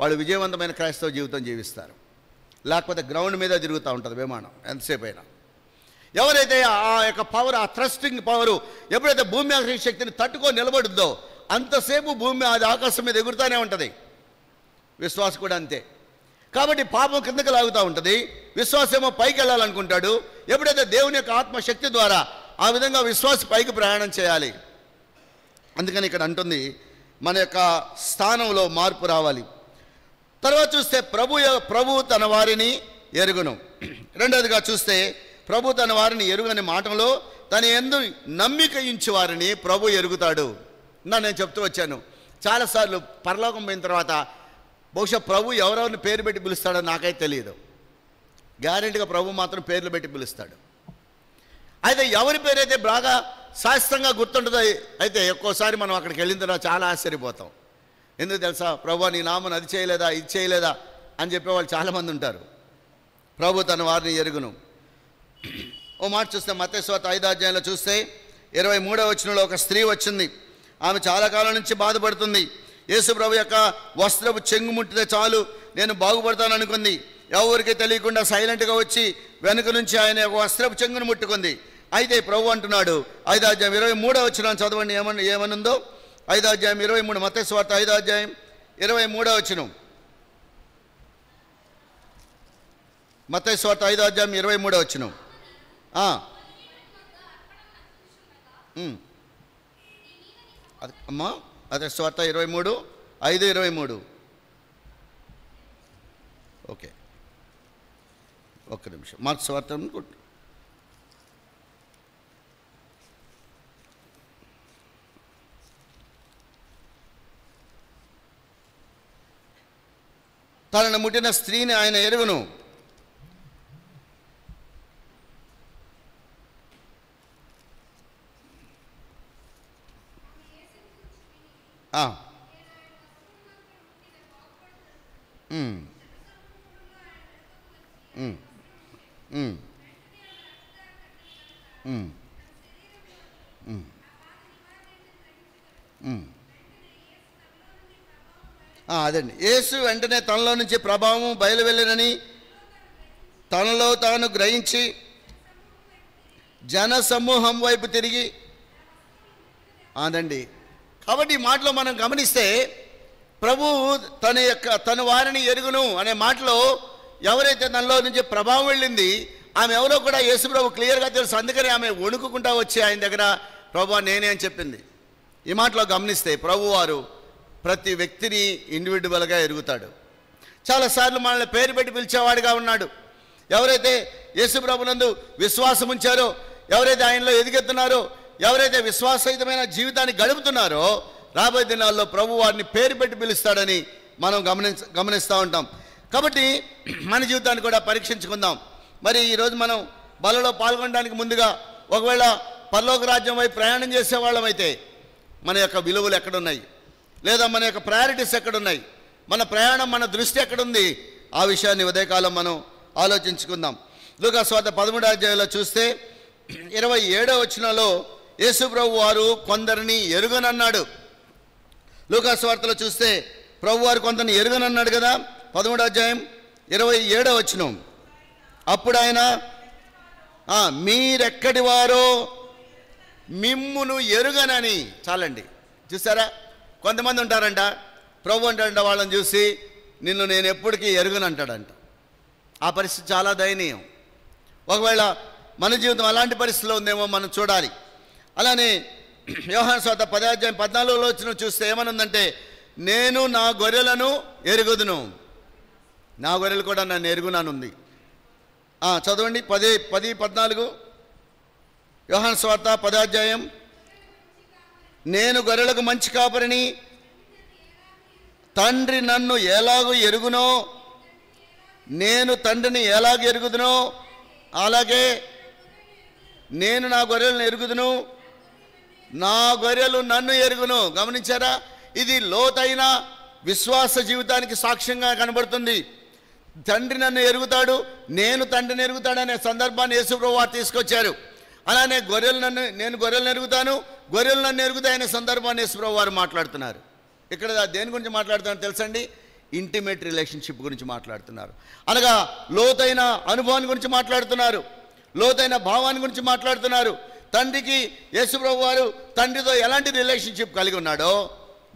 వాళ్ళు విజయవంతమైన క్రైస్తవ జీవితం జీవిస్తారు. లేకపోతే గ్రౌండ్ మీద తిరుగుతూ ఉంటుంది విమానం ఎంతసేపు అయినా. ఎవరైతే ఆ యొక్క పవర్, ఆ థ్రస్టింగ్ పవరు ఎప్పుడైతే భూమి ఆకర్షణ శక్తిని తట్టుకొని నిలబడుద్దో అంతసేపు భూమి అది ఆకాశం మీద ఎగురుతూనే ఉంటుంది. విశ్వాసం కూడా అంతే. కాబట్టి పాపం కిందకి లాగుతూ ఉంటుంది, విశ్వాసమో పైకి వెళ్ళాలనుకుంటాడు. ఎప్పుడైతే దేవుని యొక్క ఆత్మశక్తి ద్వారా ఆ విధంగా విశ్వాస పైకి ప్రయాణం చేయాలి. అందుకని ఇక్కడ అంటుంది మన యొక్క స్థానంలో మార్పు రావాలి. తర్వాత చూస్తే ప్రభు తన వారిని ఎరుగును. రెండవదిగా చూస్తే ప్రభు తన వారిని ఎరుగని మాటలో తన యందు నమ్మిక ఉంచి వారిని ప్రభు ఎరుగుతాడు. నేను చెప్తూ వచ్చాను చాలాసార్లు, పరలోకం పోయిన తర్వాత బహుశా ప్రభు ఎవరెవరిని పేరు పెట్టి పిలుస్తాడో నాకైతే తెలియదు. గ్యారెంటీగా ప్రభు మాత్రం పేర్లు పెట్టి పిలుస్తాడు. అయితే ఎవరి పేరైతే బాగా శాస్త్రంగా గుర్తుంటుందో అయితే ఒక్కోసారి మనం అక్కడికి వెళ్ళిన తర్వాత చాలా ఆశ్చర్యపోతాం. ఎందుకు తెలుసా? ప్రభు నీ నామను అది చేయలేదా, ఇది చేయలేదా అని చెప్పేవాళ్ళు చాలామంది ఉంటారు. ప్రభు తన వారిని ఎరుగును. ఓ మాట చూస్తే మత్తయి సువార్త 5వ అధ్యాయంలో చూస్తే 23వ వచనంలో ఒక స్త్రీ వచ్చింది. ఆమె చాలా కాలం నుంచి బాధపడుతుంది. యేసు ప్రభు యొక్క వస్త్రపు చెంగు ముట్టితే చాలు నేను బాగుపడతాను అనుకుంది. ఎవరికి తెలియకుండా సైలెంట్గా వచ్చి వెనుక నుంచి ఆయన ఒక వస్త్రపు చెంగును ముట్టుకుంది. అయితే ప్రభు అంటున్నాడు 5వ అధ్యాయం 23వ వచనం చదవండి ఏమనుందో. 5వ అధ్యాయం 23, మత్తయి సువార్త 5వ అధ్యాయం 23వ వచనం. మత్తయి సువార్త 5వ అధ్యాయం 23వ వచనం. అమ్మా అదే సువార్త 23:5-23. ఓకే, ఒక్క నిమిషం. మార్క్స్ సువార్త తనను ముట్టిన స్త్రీని ఆయన ఎరుగును. ఉమ్, ఉమ్, ఉమ్, ఉమ్, ఉమ్. అదండి, యేసు వెంటనే తనలో నుంచి ప్రభావం బయలువెళ్ళనని తనలో తాను గ్రహించి జన సమూహం వైపు తిరిగి, అదండి. కాబట్టి ఈ మాటలో మనం గమనిస్తే ప్రభువు తన వారిని ఎరుగును అనే మాటలో ఎవరైతే తనలో నుంచి ప్రభావం వెళ్ళింది ఆమె ఎవరో కూడా యేసు ప్రభు క్లియర్గా తెలుసు. అందుకని ఆమె వణుకుకుంటా వచ్చి ఆయన దగ్గర ప్రభు నేనే అని చెప్పింది. ఈ మాటలో గమనిస్తే ప్రభువారు ప్రతి వ్యక్తిని ఇండివిజువల్గా ఎరుగుతాడు. చాలాసార్లు మనల్ని పేరు పెట్టి పిలిచేవాడిగా ఉన్నాడు. ఎవరైతే యేసు ప్రభునందు విశ్వాసం ఉంచారో, ఎవరైతే ఆయనలో ఎదుగుతున్నారో, ఎవరైతే విశ్వాసయుతమైన జీవితాన్ని గడుపుతున్నారో రాబోయే దినాల్లో ప్రభు వారిని పేరు పెట్టి పిలుస్తాడని మనం గమనిస్తూ ఉంటాం. కాబట్టి మన జీవితాన్ని కూడా పరీక్షించుకుందాం. మరి ఈరోజు మనం బలలో పాల్గొనడానికి ముందుగా ఒకవేళ పరలోక రాజ్యం వైపు ప్రయాణం చేసేవాళ్ళమైతే మన యొక్క విలువలు ఎక్కడున్నాయి, లేదా మన యొక్క ప్రయారిటీస్ ఎక్కడున్నాయి, మన ప్రయాణం, మన దృష్టి ఎక్కడుంది, ఆ విషయాన్ని ఉదయకాలం మనం ఆలోచించుకుందాం. లూకాసు వార్త 13వ అధ్యాయంలో చూస్తే 27వ వచనంలో యేసు ప్రభు వారు కొందరిని ఎరుగనన్నాడు. లూకాసు వార్తలో చూస్తే ప్రభు వారు కొందరిని ఎరుగనన్నాడు కదా. 13వ అధ్యాయం 27వ వచనం, అప్పుడు ఆయన మీరెక్కడి వారో మిమ్మును ఎరుగనని. చాలండి, చూసారా? కొంతమంది ఉంటారంట, ప్రభు అంటాడంట వాళ్ళని చూసి నిన్ను నేను ఎప్పటికీ ఎరుగనంటాడంట. ఆ పరిస్థితి చాలా దయనీయం. ఒకవేళ మన జీవితం అలాంటి పరిస్థితిలో ఉందేమో మనం చూడాలి. అలానే యోహాను సువార్త 10వ అధ్యాయం 14వ వచనం చూస్తే ఏమనుందంటే, నేను నా గొర్రెలను ఎరుగుదును, నా గొర్రెలు కూడా నన్ను ఎరుగునానుంది. చదవండి 10:14 యోహాను సువార్త 10వ అధ్యాయం. నేను గొర్రెలకు మంచి కాపరిని, తండ్రి నన్ను ఎలాగూ ఎరుగునో, నేను తండ్రిని ఎలాగ ఎరుగుదునో అలాగే నేను నా గొర్రెలను ఎరుగుదును, నా గొర్రెలు నన్ను ఎరుగును. గమనించారా? ఇది లోతైన విశ్వాస జీవితానికి సాక్ష్యంగా కనబడుతుంది. తండ్రి నన్ను ఎరుగుతాడు, నేను తండ్రిని ఎరుగుతాడనే సందర్భాన్ని యేసు ప్రభువు వారు తీసుకొచ్చారు. అలానే నేను గొర్రెలను ఎరుగుతాను, గొర్రెలు నన్ను ఎరుగుతాయనే సందర్భాన్ని యేసు ప్రభువు వారు మాట్లాడుతున్నారు. ఇక్కడ దేని గురించి మాట్లాడుతున్నారు తెలుసండి? ఇంటిమేట్ రిలేషన్షిప్ గురించి మాట్లాడుతున్నారు. అనగా లోతైన అనుభవాన్ని గురించి మాట్లాడుతున్నారు, లోతైన భావాన్ని గురించి మాట్లాడుతున్నారు. తండ్రికి యేసు ప్రభు వారు తండ్రితో ఎలాంటి రిలేషన్షిప్ కలిగి ఉన్నాడో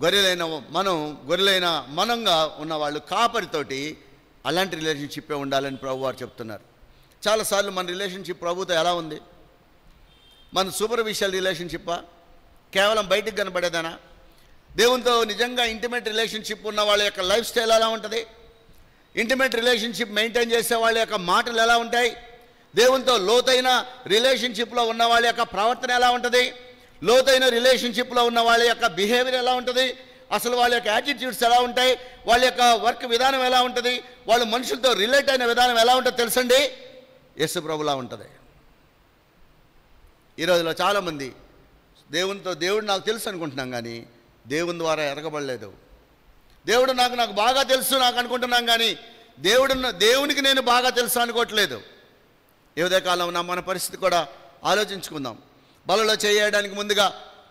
గొర్రెలైన మనంగా ఉన్నవాళ్ళు కాపరితోటి అలాంటి రిలేషన్షిప్పే ఉండాలని ప్రభు వారు చెప్తున్నారు. చాలాసార్లు మన రిలేషన్షిప్ ప్రభుతో ఎలా ఉంది? మన సూపర్ఫిషియల్ రిలేషన్షిప్పా? కేవలం బయటికి కనబడేదానా? దేవునితో నిజంగా ఇంటిమేట్ రిలేషన్షిప్ ఉన్న వాళ్ళ యొక్క లైఫ్ స్టైల్ ఎలా ఉంటుంది? ఇంటిమేట్ రిలేషన్షిప్ మెయింటైన్ చేసే వాళ్ళ యొక్క మాటలు ఎలా ఉంటాయి? దేవునితో లోతైన రిలేషన్షిప్లో ఉన్న వాళ్ళ యొక్క ప్రవర్తన ఎలా ఉంటుంది? లోతైన రిలేషన్షిప్లో ఉన్న వాళ్ళ యొక్క బిహేవియర్ ఎలా ఉంటుంది? అసలు వాళ్ళ యొక్క యాటిట్యూడ్స్ ఎలా ఉంటాయి? వాళ్ళ యొక్క వర్క్ విధానం ఎలా ఉంటుంది? వాళ్ళు మనుషులతో రిలేట్ అయిన విధానం ఎలా ఉంటుందో తెలుసండి? యేసు ప్రభులా ఉంటుంది. ఈ రోజులో చాలామంది దేవుడు నాకు తెలుసు అనుకుంటున్నాం, కానీ దేవుని ద్వారా ఎరగబడలేదు. దేవుడు నాకు బాగా తెలుసు నాకు అనుకుంటున్నాం, కానీ దేవునికి నేను బాగా తెలుసు అనుకోవట్లేదు. ఏ ఉదయకాలం ఉన్న మన పరిస్థితి కూడా ఆలోచించుకుందాం. బలలో చేయడానికి ముందుగా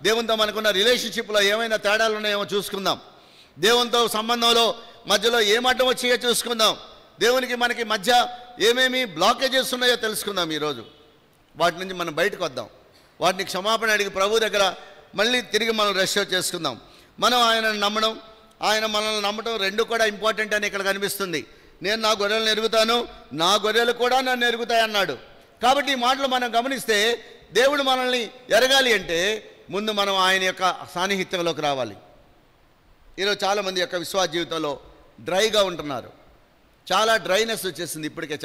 దేవునితో మనకున్న రిలేషన్షిప్లో ఏమైనా తేడాలు ఉన్నాయేమో చూసుకుందాం. దేవునితో సంబంధంలో మధ్యలో ఏం అడ్డం వచ్చాయో చూసుకుందాం. దేవునికి మనకి మధ్య ఏమేమి బ్లాకేజెస్ ఉన్నాయో తెలుసుకుందాం. ఈరోజు వాటి నుంచి మనం బయటకు వద్దాం. వాటిని క్షమాపణ అడిగి ప్రభు దగ్గర మళ్ళీ తిరిగి మనం రెస్టోర్ చేసుకుందాం. మనం ఆయనను నమ్మడం, ఆయన మనల్ని నమ్మడం రెండు కూడా ఇంపార్టెంట్ అని ఇక్కడ కనిపిస్తుంది. నేను నా గొర్రెలను ఎరుగుతాను, నా గొర్రెలు కూడా నన్ను ఎరుగుతాయి అన్నాడు. కాబట్టి ఈ మాటలు మనం గమనిస్తే దేవుడు మనల్ని ఎరగాలి అంటే ముందు మనం ఆయన యొక్క సాన్నిహిత్యంలోకి రావాలి. ఈరోజు చాలామంది యొక్క విశ్వాస జీవితంలో డ్రైగా ఉంటున్నారు. చాలా డ్రైనెస్ వచ్చేసింది ఇప్పటికే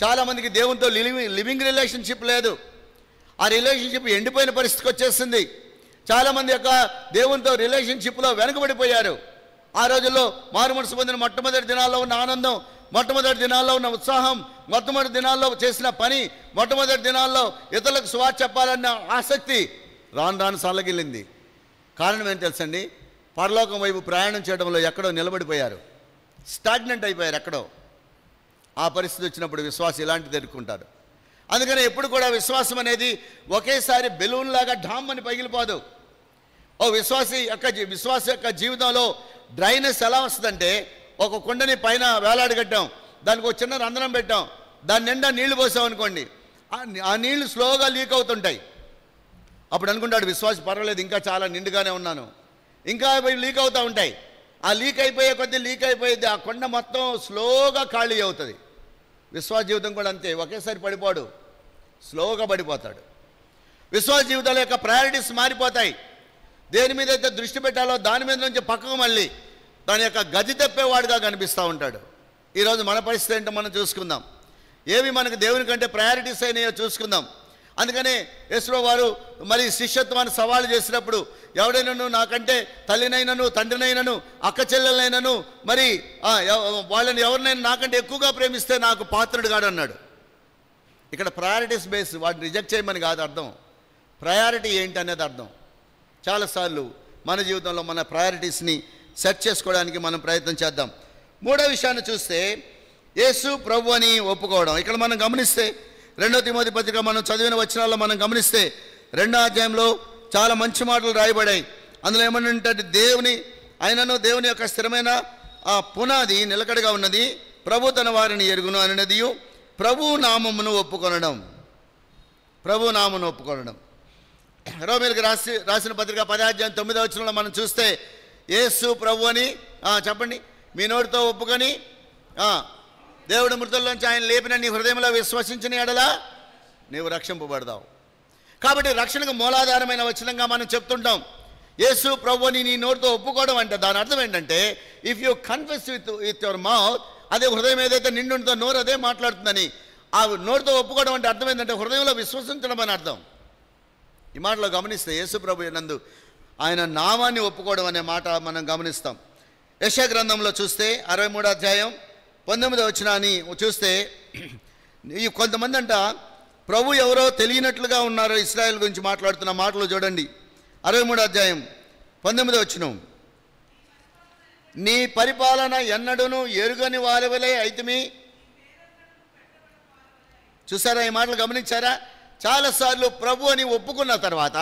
చాలామందికి దేవునితో లివింగ్ రిలేషన్షిప్ లేదు. ఆ రిలేషన్షిప్ ఎండిపోయిన పరిస్థితికి వచ్చేసింది. చాలామంది యొక్క దేవునితో రిలేషన్షిప్లో వెనుకబడిపోయారు. ఆ రోజుల్లో మారు మనసు పొందిన మొట్టమొదటి దినాల్లో ఉన్న ఆనందం, మొట్టమొదటి దినాల్లో ఉన్న ఉత్సాహం, మొట్టమొదటి దినాల్లో చేసిన పని, మొట్టమొదటి దినాల్లో ఇతరులకు సువార్త చెప్పాలన్న ఆసక్తి రాను సల్లగిల్లింది. కారణం ఏంటి తెలుసండి? పరలోకం వైపు ప్రయాణం చేయడంలో ఎక్కడో నిలబడిపోయారు, స్టాగ్నెంట్ అయిపోయారు ఎక్కడో. ఆ పరిస్థితి వచ్చినప్పుడు విశ్వాసం ఇలాంటిది ఎదుర్కొంటారు. అందుకని ఎప్పుడు కూడా విశ్వాసం అనేది ఒకేసారి బెలూన్ లాగా ఢామ్ అని పగిలిపోదు. విశ్వాస యొక్క జీవితంలో డ్రైనెస్ ఎలా వస్తుందంటే, ఒక కుండని పైన వేలాడగట్టాం, దానికి ఒక చిన్న రంధ్రం పెట్టాం, దాని నిండా నీళ్లు పోసాం అనుకోండి, ఆ నీళ్లు స్లోగా లీక్ అవుతుంటాయి. అప్పుడు అనుకుంటాడు విశ్వాసి, పర్వాలేదు ఇంకా చాలా నిండుగానే ఉన్నాను, ఇంకా లీక్ అవుతూ ఉంటాయి. ఆ లీక్ అయిపోయే ఆ కొండ మొత్తం స్లోగా ఖాళీ అవుతుంది. విశ్వాస జీవితం కూడా అంతే, ఒకేసారి పడిపోడు, స్లోగా పడిపోతాడు. విశ్వాస జీవితాల యొక్క ప్రయారిటీస్ మారిపోతాయి. దేని మీద అయితే దృష్టి పెట్టాలో దాని మీద నుంచి పక్కకు మళ్ళీ దాని యొక్క గది తప్పేవాడుగా కనిపిస్తూ ఉంటాడు. ఈరోజు మన పరిస్థితి ఏంటో మనం చూసుకుందాం. ఏవి మనకు దేవుని కంటే ప్రయారిటీస్ అయినాయో చూసుకుందాం. అందుకనే యేసు వారు మరి శిష్యత్వాన్ని సవాలు చేసినప్పుడు, ఎవడైనాను నాకంటే తల్లినైనను తండ్రినైనను అక్క చెల్లెలైనను మరి వాళ్ళని ఎవరినైనా నాకంటే ఎక్కువగా ప్రేమిస్తే నాకు పాత్రుడు కాడు అన్నాడు. ఇక్కడ ప్రయారిటీస్ బేస్, వాటిని రిజెక్ట్ చేయమని కాదు అర్థం, ప్రయారిటీ ఏంటి అనేది అర్థం. చాలాసార్లు మన జీవితంలో మన ప్రయారిటీస్ని సెట్ చేసుకోవడానికి మనం ప్రయత్నం చేద్దాం. మూడో విషయాన్ని చూస్తే యేసు ప్రభు అని ఒప్పుకోవడం. ఇక్కడ మనం గమనిస్తే 2 తిమోతి పత్రిక మనం చదివిన వచనాల్లో మనం గమనిస్తే 2వ అధ్యాయంలో చాలా మంచి మాటలు రాయబడాయి. అందులో ఏమనంటే, దేవుని యొక్క స్థిరమైన ఆ పునాది నిలకడగా ఉన్నది, ప్రభు తన వారిని ఎరుగును అన్నది, ప్రభు నామమును ఒప్పుకొనడం. రోమీయులకు రాసిన పత్రిక 10వ అధ్యాయం 9వ వచనంలో మనం చూస్తే, యేసు ప్రభు అని చెప్పండి, మీ నోటితో ఒప్పుకొని దేవుడు మృతుల్లోంచి ఆయన లేపిన నీ హృదయంలో విశ్వసించిన ఎడలా నీవు రక్షింపబడతావు. కాబట్టి రక్షణకు మూలాధారమైన వచనంగా మనం చెప్తుంటాం. యేసు ప్రభుని నీ నోటితో ఒప్పుకోవడం అంటే దాని అర్థం ఏంటంటే, if you confess with your mouth, అదే హృదయం ఏదైతే నిండుంటుందో నోరు అదే మాట్లాడుతుందని, ఆ నోటితో ఒప్పుకోవడం అంటే అర్థం ఏంటంటే హృదయంలో విశ్వసించడం అని అర్థం. ఈ మాటలో గమనిస్తే యేసు ప్రభు నందు ఆయన నామాన్ని ఒప్పుకోవడం అనే మాట మనం గమనిస్తాం. యెషయా గ్రంథంలో చూస్తే 63వ అధ్యాయం 19వ వచనాన్ని చూస్తే, ఈ కొంతమంది అంట ప్రభు ఎవరో తెలియనట్లుగా ఉన్నారు. ఇశ్రాయేల్ గురించి మాట్లాడుతున్న మాటలు చూడండి. 63వ అధ్యాయం 19వ వచనం, నీ పరిపాలన ఎన్నడూను ఎరుగని వారవలే అయితిమి. చూసారా, ఈ మాటలు గమనించారా? చాలాసార్లు ప్రభు అని ఒప్పుకున్న తర్వాత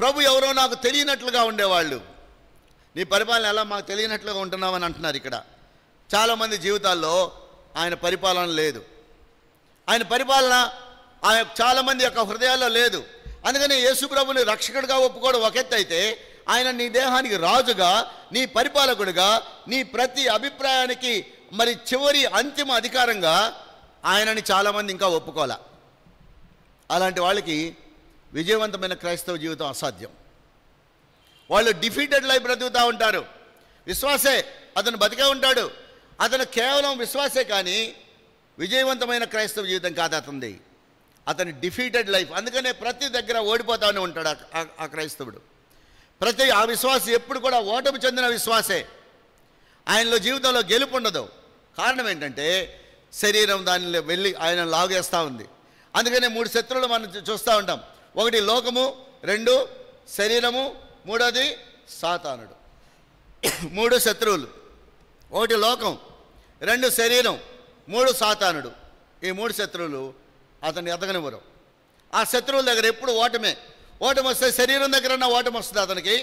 ప్రభు ఎవరో నాకు తెలియనట్లుగా ఉండేవాళ్ళు. నీ పరిపాలన ఎలా మాకు తెలియనట్లుగా ఉంటున్నామని అంటున్నారు. ఇక్కడ చాలామంది జీవితాల్లో ఆయన పరిపాలన లేదు, ఆయన పరిపాలన చాలామంది యొక్క హృదయాల్లో లేదు. అందుకని యేసు ప్రభుని రక్షకుడిగా ఒప్పుకోవడం ఒక ఎత్తు అయితే, ఆయన నీ దేహానికి రాజుగా, నీ పరిపాలకుడిగా, నీ ప్రతి అభిప్రాయానికి మరి చివరి అంతిమ అధికారంగా ఆయనని చాలామంది ఇంకా ఒప్పుకోలే. అలాంటి వాళ్ళకి విజయవంతమైన క్రైస్తవ జీవితం అసాధ్యం. వాళ్ళు డిఫీటెడ్ లైఫ్ బ్రతుకుతూ ఉంటారు. విశ్వాసే, అతను బతికే ఉంటాడు, అతను కేవలం విశ్వాసే, కానీ విజయవంతమైన క్రైస్తవ జీవితం కాదు అతనిది. అతని డిఫీటెడ్ లైఫ్. అందుకనే ప్రతి దగ్గర ఓడిపోతానే ఉంటాడు ఆ క్రైస్తవుడు. ఆ విశ్వాసి ఎప్పుడు కూడా ఓటమి చెందిన విశ్వాసే. ఆయనలో జీవితంలో గెలుపు ఉండదు. కారణం ఏంటంటే శరీరం దానిలో వెళ్ళి ఆయన లాగేస్తూ ఉంది. అందుకనే 3 శత్రువులు మనం చూస్తూ ఉంటాం. 1 లోకము, 2 శరీరము, 3వది సాతానుడు. 3 శత్రువులు. 1 లోకం, 2 శరీరం, 3 సాతానుడు. ఈ 3 శత్రువులు అతన్ని ఎదగనివ్వరు. ఆ శత్రువుల దగ్గర ఎప్పుడు ఓటమే. ఓటమి వస్తే శరీరం దగ్గర ఓటమి వస్తుంది అతనికి,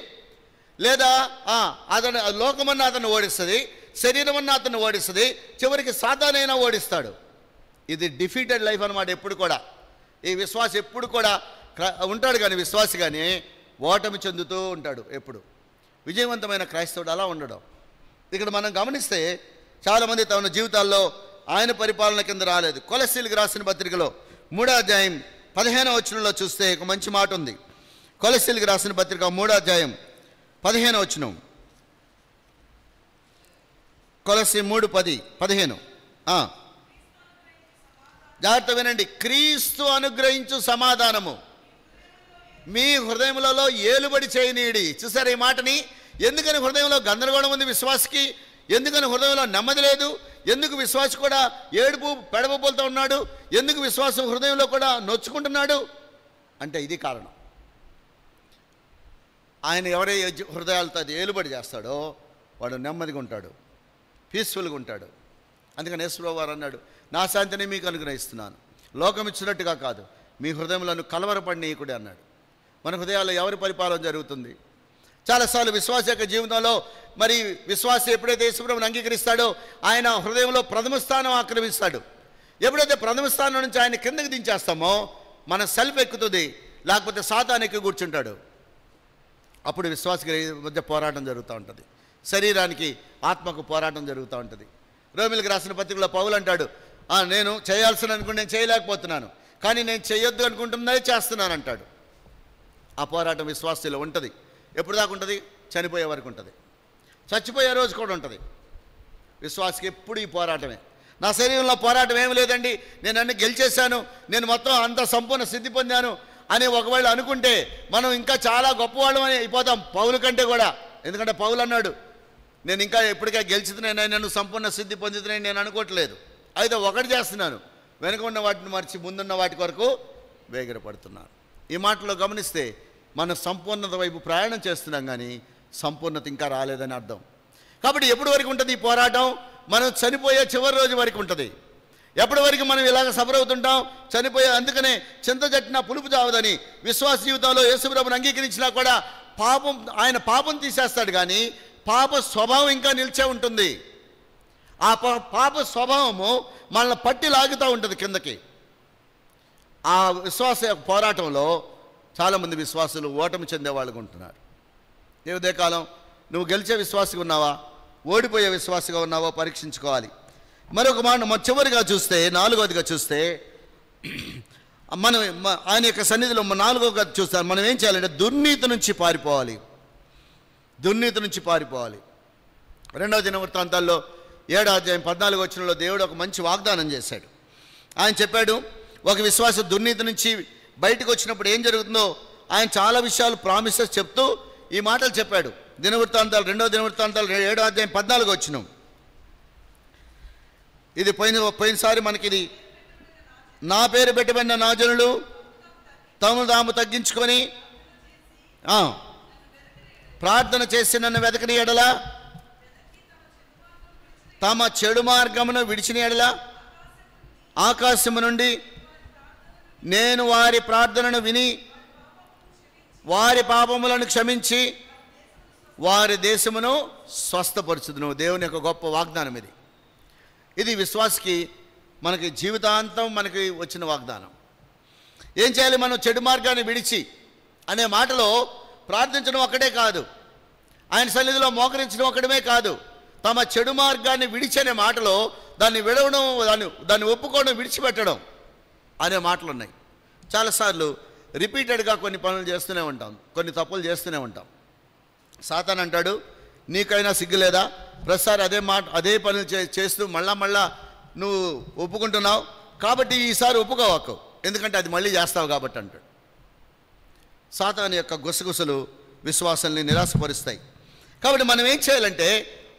లేదా అతను లోకమన్నా అతను ఓడిస్తుంది, శరీరం అన్నా అతను ఓడిస్తుంది, చివరికి సాతానైనా ఓడిస్తాడు. ఇది డిఫీటెడ్ లైఫ్ అన్నమాట. ఎప్పుడు కూడా ఈ విశ్వాసం ఎప్పుడు కూడా ఉంటాడు, కానీ విశ్వాసి కానీ ఓటమి చెందుతూ ఉంటాడు. ఎప్పుడు విజయవంతమైన క్రైస్తవుడు అలా ఉండడం. ఇక్కడ మనం గమనిస్తే చాలామంది తమ జీవితాల్లో ఆయన పరిపాలన కింద రాలేదు. కొలస్సీలకు రాసిన పత్రికలో 3వ అధ్యాయం 15వ వచనంలో చూస్తే ఒక మంచి మాట ఉంది. కొలస్సీలకు రాసిన పత్రిక 3వ అధ్యాయం 15వ వచనం, కొలస్సీ 3:10-15. జాగ్రత్త వినండి. క్రీస్తు అనుగ్రహించు సమాధానము మీ హృదయములలో ఏలుబడి చేయనీడి. చూసారు ఈ మాటని? ఎందుకని హృదయంలో గందరగోళం ఉంది విశ్వాసికి? ఎందుకని హృదయంలో నెమ్మది లేదు? ఎందుకు విశ్వాసి కూడా ఏడుపు పెడబోలుతూ ఉన్నాడు? ఎందుకు విశ్వాసం హృదయంలో కూడా నొచ్చుకుంటున్నాడు అంటే ఇది కారణం. ఆయన ఎవరై హృదయాలతో అది ఏలుబడి చేస్తాడో వాడు నెమ్మదిగా ఉంటాడు, పీస్ఫుల్గా ఉంటాడు. అందుకని యేసుప్రభువు వారు అన్నాడు, నా శాంతిని మీకు అనుగ్రహిస్తున్నాను, లోకం ఇచ్చినట్టుగా కాదు, మీ హృదయములను కలవరపడనీయకుడి అన్నాడు. మన హృదయాల్లో ఎవరి పరిపాలన జరుగుతుంది? చాలాసార్లు విశ్వాస యొక్క జీవితంలో మరి విశ్వాస ఎప్పుడైతే యేసుప్రభువుని అంగీకరిస్తాడో ఆయన హృదయంలో ప్రథమ స్థానం ఆక్రమిస్తాడు. ఎప్పుడైతే ప్రథమ స్థానం నుంచి ఆయన కిందకి దించేస్తామో మన సెల్ఫ్ ఎక్కుతుంది, లేకపోతే సాతాను ఎక్కి కూర్చుంటాడు. అప్పుడు విశ్వాసకి మధ్య పోరాటం జరుగుతూ ఉంటుంది, శరీరానికి ఆత్మకు పోరాటం జరుగుతూ ఉంటుంది. రోమిలకు రాసిన పత్రికలో పౌలు అంటాడు, నేను చేయాల్సిన అనుకుంటే నేను చేయలేకపోతున్నాను, కానీ నేను చేయొద్దు అనుకుంటున్నదే చేస్తున్నాను అంటాడు. ఆ పోరాటం విశ్వాసలో ఉంటుంది. ఎప్పుడు దాకా ఉంటుంది? చనిపోయే వరకు ఉంటుంది, చచ్చిపోయే రోజు కూడా ఉంటుంది. విశ్వాసకి ఎప్పుడు ఈ పోరాటమే. నా శరీరంలో పోరాటం ఏమి లేదండి, నేను అన్ని గెలిచేశాను, నేను మొత్తం అంత సంపూర్ణ సిద్ధి పొందాను అని ఒకవేళ అనుకుంటే మనం ఇంకా చాలా గొప్పవాళ్ళం అని అయిపోతాం, పౌలు కంటే కూడా. ఎందుకంటే పౌలు అన్నాడు, నేను ఇంకా ఎప్పటికే గెలిచితున్నాను, నన్ను సంపూర్ణ సిద్ధి పొందుతున్నాను నేను అనుకోవట్లేదు, అయితే ఒకటి చేస్తున్నాను, వెనుక ఉన్న వాటిని మర్చి ముందున్న వాటి వరకు వేగిరపడుతున్నాను. ఈ మాటలో గమనిస్తే మనం సంపూర్ణత వైపు ప్రయాణం చేస్తున్నాం, కానీ సంపూర్ణత ఇంకా రాలేదని అర్థం. కాబట్టి ఎప్పటి వరకు ఉంటుంది ఈ పోరాటం? మనం చనిపోయే చివరి రోజు వరకు ఉంటుంది. ఎప్పటి వరకు మనం ఇలాగ సఫర్ అవుతుంటాం? చనిపోయే. అందుకనే చింత జట్టిన పులుపు చావదని విశ్వాస జీవితంలో యేసుప్రభువుని అంగీకరించినా కూడా ఆయన పాపం తీసేస్తాడు, కానీ పాప స్వభావం ఇంకా నిలిచే ఉంటుంది. ఆ పాప స్వభావము మనల్ని పట్టి లాగుతూ ఉంటుంది కిందకి. ఆ విశ్వాస పోరాటంలో చాలామంది విశ్వాసులు ఓటమి చెందేవాళ్ళుగా ఉంటున్నారు. ఏ ఉదయకాలం నువ్వు గెలిచే విశ్వాసిగా ఉన్నావా, ఓడిపోయే విశ్వాసిగా ఉన్నావో పరీక్షించుకోవాలి. మరొక మాట చివరిగా చూస్తే, నాలుగవదిగా చూస్తే, మనం ఆయన యొక్క సన్నిధిలో నాలుగోగా చూస్తాం, మనం ఏం చేయాలంటే దుర్నీతి నుంచి పారిపోవాలి. దుర్నీతి నుంచి పారిపోవాలి. 2వ దినవృత్తాంతాల్లో 7వ అధ్యాయం 14వ వచనంలో దేవుడు ఒక మంచి వాగ్దానం చేశాడు. ఆయన చెప్పాడు, ఒక విశ్వాస దుర్నీతి నుంచి బయటకు వచ్చినప్పుడు ఏం జరుగుతుందో ఆయన చాలా విషయాలు ప్రామిసెస్ చెప్తూ ఈ మాటలు చెప్పాడు. దినవృత్తాంతాలు 2వ దినవృత్తాంతాలు 7వ అధ్యాయం 14వ వచనం. ఇది పోయినసారి మనకిది, నా పేరు పెట్టబడిన నా జనులు తమను తాము తగ్గించుకొని ప్రార్థన చేసి నన్ను వెతకని ఎడల, తమ చెడు మార్గమును విడిచిన ఎడల ఆకాశము నుండి నేను వారి ప్రార్థనను విని వారి పాపములను క్షమించి వారి దేశమును స్వస్థపరచుదును. దేవుని యొక్క గొప్ప వాగ్దానం ఇది. ఇది విశ్వాసకి మనకి జీవితాంతం మనకి వచ్చిన వాగ్దానం. ఏం చేయాలి? మనం చెడు మార్గాన్ని విడిచి అనే మాటలో ప్రార్థించడం ఒక్కటే కాదు, ఆయన సన్నిధిలో మోకరించడం ఒక్కడమే కాదు, తమ చెడు మార్గాన్ని విడిచి అనే మాటలో దాన్ని విడవడం, దాన్ని ఒప్పుకోవడం, విడిచిపెట్టడం అనే మాటలు ఉన్నాయి. చాలాసార్లు రిపీటెడ్గా కొన్ని పనులు చేస్తూనే ఉంటాం, కొన్ని తప్పులు చేస్తూనే ఉంటాం. సాతాను అంటాడు, నీకైనా సిగ్గులేదా, ప్రతిసారి అదే పనులు చేస్తూ మళ్ళా నువ్వు ఒప్పుకుంటున్నావు, కాబట్టి ఈసారి ఒప్పుకోవాకు, ఎందుకంటే అది మళ్ళీ చేస్తావు కాబట్టి అంటాడు. సాతాను యొక్క గుసగుసలు విశ్వాసాన్ని నిరాశపరుస్తాయి. కాబట్టి మనం ఏం చేయాలంటే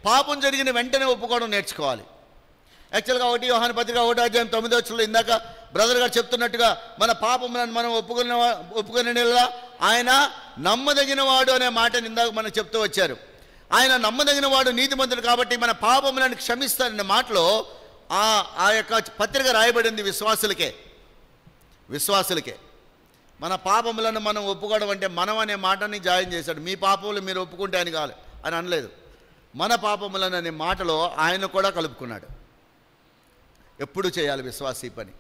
పాపం జరిగిన వెంటనే ఒప్పుకోవడం నేర్చుకోవాలి. యాక్చువల్గా 1 యోహాను పత్రిక 1వ అధ్యాయం 9వ వచనంలో ఇందాక బ్రదర్ గారు చెప్తున్నట్టుగా మన పాపములను మనం ఒప్పుకునే ఆయన నమ్మదగిన వాడు అనే మాటని ఇందాక మనం చెప్తూ వచ్చారు. ఆయన నమ్మదగిన వాడు, నీతిమంతుడు కాబట్టి మన పాపములను క్షమిస్తారనే మాటలో ఆ యొక్క పత్రిక రాయబడింది విశ్వాసులకే. మన పాపములను మనం ఒప్పుకోవడం అంటే మనం అనే మాటని జాయిన్ చేశాడు. మీ పాపములు మీరు ఒప్పుకుంటే అని కాదు అని అనలేదు, మన పాపములను అనే మాటలో ఆయన కూడా కలుపుకున్నాడు. ఎప్పుడు చేయాలి విశ్వాసీ పని?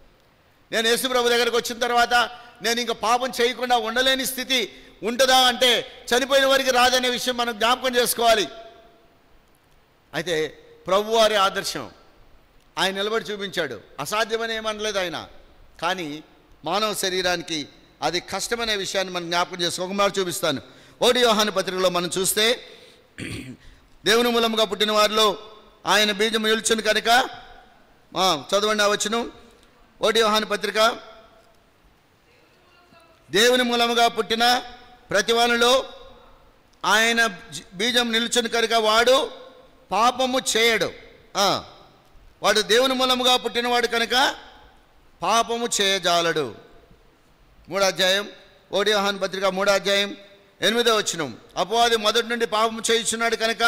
నేను యేసుప్రభు దగ్గరకు వచ్చిన తర్వాత నేను ఇంకా పాపం చేయకుండా ఉండలేని స్థితి ఉంటుందా అంటే చనిపోయిన వారికి రాదనే విషయం మనం జ్ఞాపకం చేసుకోవాలి. అయితే ప్రభువారి ఆదర్శం ఆయన నిలబడి చూపించాడు. అసాధ్యమని ఏమనలేదు ఆయన, కానీ మానవ శరీరానికి అది కష్టమనే విషయాన్ని మనం జ్ఞాపకం చేసుకో. ఒక మాట చూపిస్తాను. 1 యోహాను పత్రికలో మనం చూస్తే, దేవుని మూలముగా పుట్టిన వారిలో ఆయన బీజం నిల్చుని కనుక, చదవండి ఆ వచనం. 1 యోహాను పత్రిక, దేవుని మూలముగా పుట్టిన ప్రతివానిలో ఆయన బీజం నిల్చుని కనుక వాడు పాపము చేయడు. వాడు దేవుని మూలముగా పుట్టినవాడు కనుక పాపము చేయజాలడు. 3వ అధ్యాయం 1 యోహాను పత్రిక 3వ అధ్యాయం 8వ వచనం. అపవాది మొదటి నుండి పాపము చేయుచున్నాడు కనుక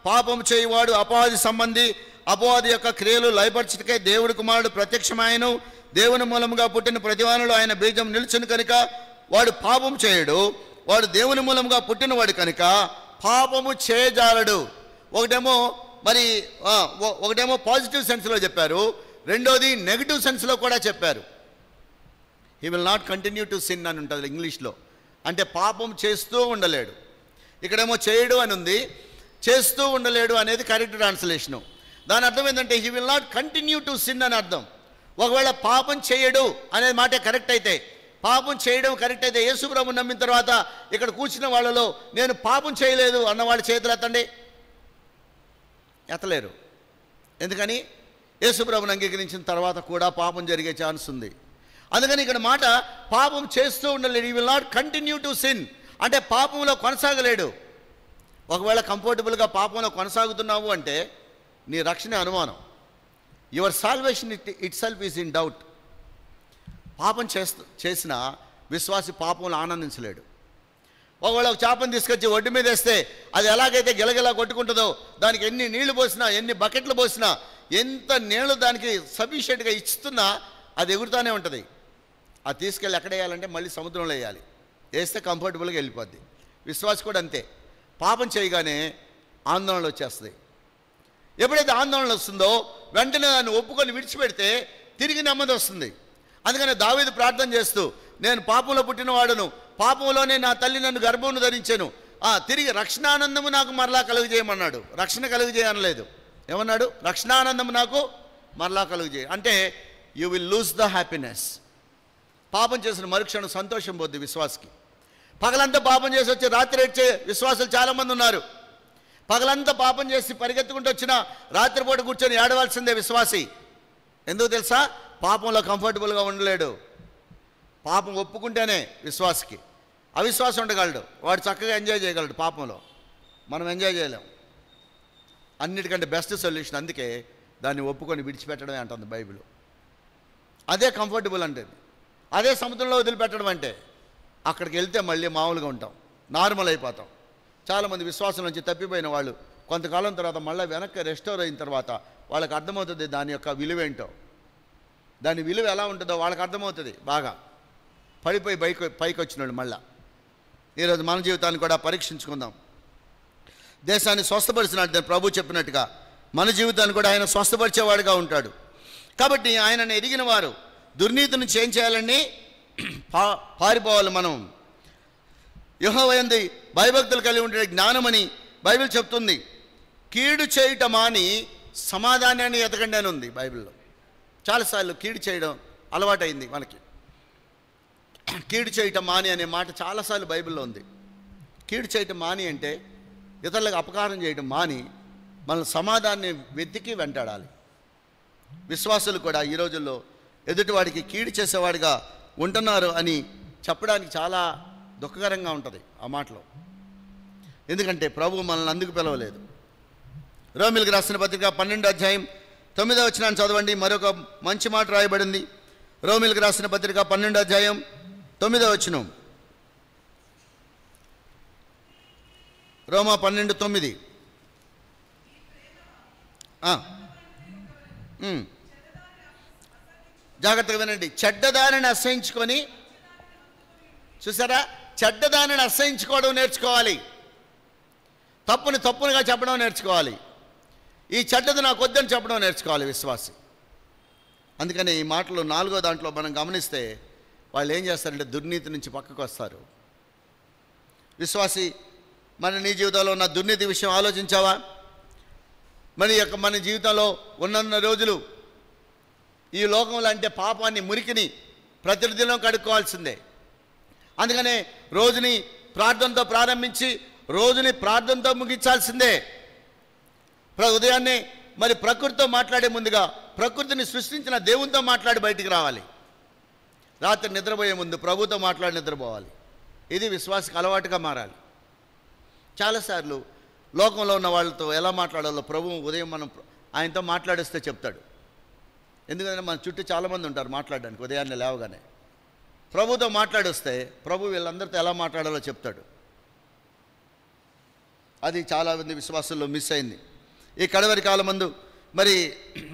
పాపం చేయువాడు అపవాది సంబంధి, అపవాది యొక్క క్రియలు లయపరచుటకే దేవుడి కుమారుడు ప్రత్యక్షమాయను. దేవుని మూలముగా పుట్టిన ప్రతివానిలో ఆయన బీజం నిలుచును కనుక వాడు పాపం చేయడు. వాడు దేవుని మూలముగా పుట్టినవాడు కనుక పాపము చేయజాలడు. ఒకటేమో పాజిటివ్ సెన్స్లో చెప్పారు, రెండోది నెగిటివ్ సెన్స్లో కూడా చెప్పారు. He will not continue to sin అని ఉంటుంది ఇంగ్లీష్లో. అంటే పాపం చేస్తూ ఉండలేడు. ఇక్కడేమో చేయడు అని ఉంది, చేస్తూ ఉండలేడు అనేది కరెక్ట్ ట్రాన్స్లేషను. దాని అర్థం ఏంటంటే he will not continue to sin అని అర్థం. ఒకవేళ పాపం చేయడు అనే మాట కరెక్ట్ అయితే, పాపం చేయడం కరెక్ట్ అయితే, యేసు ప్రభువుని నమ్మిన తర్వాత ఇక్కడ కూర్చున్న వాళ్ళలో నేను పాపం చేయలేదు అన్న వాళ్ళ చేతులు ఎత్తండి. ఎత్తలేరు. ఎందుకని? యేసు ప్రభువుని అంగీకరించిన తర్వాత కూడా పాపం జరిగే ఛాన్స్ ఉంది. అందుకని ఇక్కడ మాట పాపం చేస్తూ ఉండలేడు. He will not continue to sin అంటే పాపంలో కొనసాగలేడు. ఒకవేళ కంఫర్టబుల్గా పాపంలో కొనసాగుతున్నావు అంటే నీ రక్షణ అనుమానం. Your salvation it self is in doubt. పాపం చేసిన విశ్వాసి పాపంలో ఆనందించలేడు. ఒకవేళ ఒక చేపను తీసుకొచ్చి ఒడ్డు మీద వేస్తే అది ఎలాగైతే గిలగిలా కొట్టుకుంటుందో, దానికి ఎన్ని నీళ్లు పోసినా, ఎన్ని బకెట్లు పోసినా, ఎంత నీళ్లు దానికి సఫిషియెంట్గా ఇస్తున్నా అది ఎగురుతూనే ఉంటుంది. అది తీసుకెళ్ళి ఎక్కడ వేయాలంటే మళ్ళీ సముద్రంలో వేయాలి. వేస్తే కంఫర్టబుల్గా వెళ్ళిపోద్ది. విశ్వాసం కూడా అంతే. పాపం చేయగానే ఆందోళన వచ్చేస్తుంది. ఎప్పుడైతే ఆందోళన వస్తుందో వెంటనే దాన్ని ఒప్పుకొని విడిచిపెడితే తిరిగి నెమ్మది వస్తుంది. అందుకని దావీదు ప్రార్థన చేస్తూ, నేను పాపంలో పుట్టినవాడును, పాపంలోనే నా తల్లి నన్ను గర్భమును ధరించాను, తిరిగి రక్షణానందము నాకు మరలా కలుగజేయమన్నాడు. రక్షణ కలుగజేయనలేదు. ఏమన్నాడు? రక్షణానందము నాకు మరలా కలుగజేయ. అంటే you will lose the happiness. పాపం చేసిన మరుక్షణం సంతోషం పోద్ది విశ్వాసకి. పగలంతా పాపం చేసి వచ్చి రాత్రి ఏడ్చే విశ్వాసులు చాలామంది ఉన్నారు. పగలంతా పాపం చేసి పరిగెత్తుకుంటూ వచ్చినా రాత్రిపూట కూర్చొని ఏడవలసిందే విశ్వాసి. ఎందుకు తెలుసా? పాపంలో కంఫర్టబుల్గా ఉండలేడు. పాపం ఒప్పుకుంటేనే విశ్వాసకి. అవిశ్వాసం ఉండగలడు, వాడు చక్కగా ఎంజాయ్ చేయగలడు. పాపంలో మనం ఎంజాయ్ చేయలేం. అన్నిటికంటే బెస్ట్ సొల్యూషన్. అందుకే దాన్ని ఒప్పుకొని విడిచిపెట్టడమే అంటుంది బైబిల్. అదే కంఫర్టబుల్ అంటే. అదే సముద్రంలో వదిలిపెట్టడం అంటే అక్కడికి వెళ్తే మళ్ళీ మామూలుగా ఉంటాం, నార్మల్ అయిపోతాం. చాలామంది విశ్వాసం నుంచి తప్పిపోయిన వాళ్ళు కొంతకాలం తర్వాత మళ్ళీ వెనక్కి రెస్టోర్ అయిన తర్వాత వాళ్ళకి అర్థమవుతుంది దాని యొక్క విలువ ఏంటో. దాని విలువ ఎలా ఉంటుందో వాళ్ళకి అర్థమవుతుంది. బాగా పడిపోయి పైకి వచ్చిన వాళ్ళు మళ్ళా. ఈరోజు మన జీవితాన్ని కూడా పరీక్షించుకుందాం. దేశాన్ని స్వస్థపరిచినట్టు ప్రభు చెప్పినట్టుగా మన జీవితాన్ని కూడా ఆయన స్వస్థపరిచేవాడుగా ఉంటాడు. కాబట్టి ఆయనను ఎరిగిన వారు దుర్నీతి నుంచి ఏం చేయాలండి? పారిపోవాలి. మనం యెహోవా యందు భయభక్తులు కలిగి ఉండే జ్ఞానమని బైబిల్ చెప్తుంది. కీడు చేయట మాని సమాధానాన్ని ఎతకండి అని ఉంది బైబిల్లో. చాలాసార్లు కీడు చేయడం అలవాటైంది మనకి. కీడు చేయటం మాని అనే మాట చాలాసార్లు బైబిల్లో ఉంది. కీడు చేయటం మాని అంటే ఇతరులకు అపకారం చేయడం మాని మన సమాధానాన్ని వెతికి వెంటాడాలి. విశ్వాసులు కూడా ఈ రోజుల్లో ఎదుటివాడికి కీడు చేసేవాడిగా ఉంటున్నారు అని చెప్పడానికి చాలా దుఃఖకరంగా ఉంటుంది ఆ మాటలో. ఎందుకంటే ప్రభు మనల్ని అందుకు పిలవలేదు. రోమీయులకు రాసిన పత్రిక 12వ అధ్యాయం 9వ వచనాన్ని చదవండి. మరొక మంచి మాట రాయబడింది. రోమీయులకు రాసిన పత్రిక 12వ అధ్యాయం 9వ వచనం. రోమా 12:9. జాగ్రత్తగా వినండి. చెడ్డదానిని అసహించుకొని, చూసారా, చెడ్డదానిని అసహించుకోవడం నేర్చుకోవాలి. తప్పుని తప్పునుగా చెప్పడం నేర్చుకోవాలి. ఈ చెడ్డది నాకు వద్దని చెప్పడం నేర్చుకోవాలి విశ్వాసి. అందుకని ఈ మాటలు 4వ దాంట్లో మనం గమనిస్తే వాళ్ళు ఏం చేస్తారంటే దుర్నీతి నుంచి పక్కకు వస్తారు. విశ్వాసి, నీ జీవితంలో ఉన్న దుర్నీతి విషయం ఆలోచించావా? మన జీవితంలో ఉన్న రోజులు ఈ లోకంలో అంటే పాపాన్ని, మురికిని ప్రతిదినం కడుక్కోవాల్సిందే. అందుకనే రోజుని ప్రార్థనతో ప్రారంభించి రోజుని ప్రార్థనతో ముగించాల్సిందే. ఉదయాన్నే ప్రకృతితో మాట్లాడే ముందుగా ప్రకృతిని సృష్టించిన దేవునితో మాట్లాడి బయటికి రావాలి. రాత్రి నిద్రపోయే ముందు ప్రభుతో మాట్లాడి నిద్రపోవాలి. ఇది విశ్వాసకు అలవాటుగా మారాలి. చాలాసార్లు లోకంలో ఉన్న వాళ్ళతో ఎలా మాట్లాడాలో ప్రభు ఉదయం మనం ఆయనతో మాట్లాడిస్తే చెప్తాడు. ఎందుకంటే మన చుట్టూ చాలామంది ఉంటారు మాట్లాడడానికి. ఉదయాన్నే లేవగానే ప్రభుతో మాట్లాడొస్తే ప్రభు వీళ్ళందరితో ఎలా మాట్లాడాలో చెప్తాడు. అది చాలామంది విశ్వాసుల్లో మిస్ అయింది. ఈ కడవరి కాలం ముందు మరి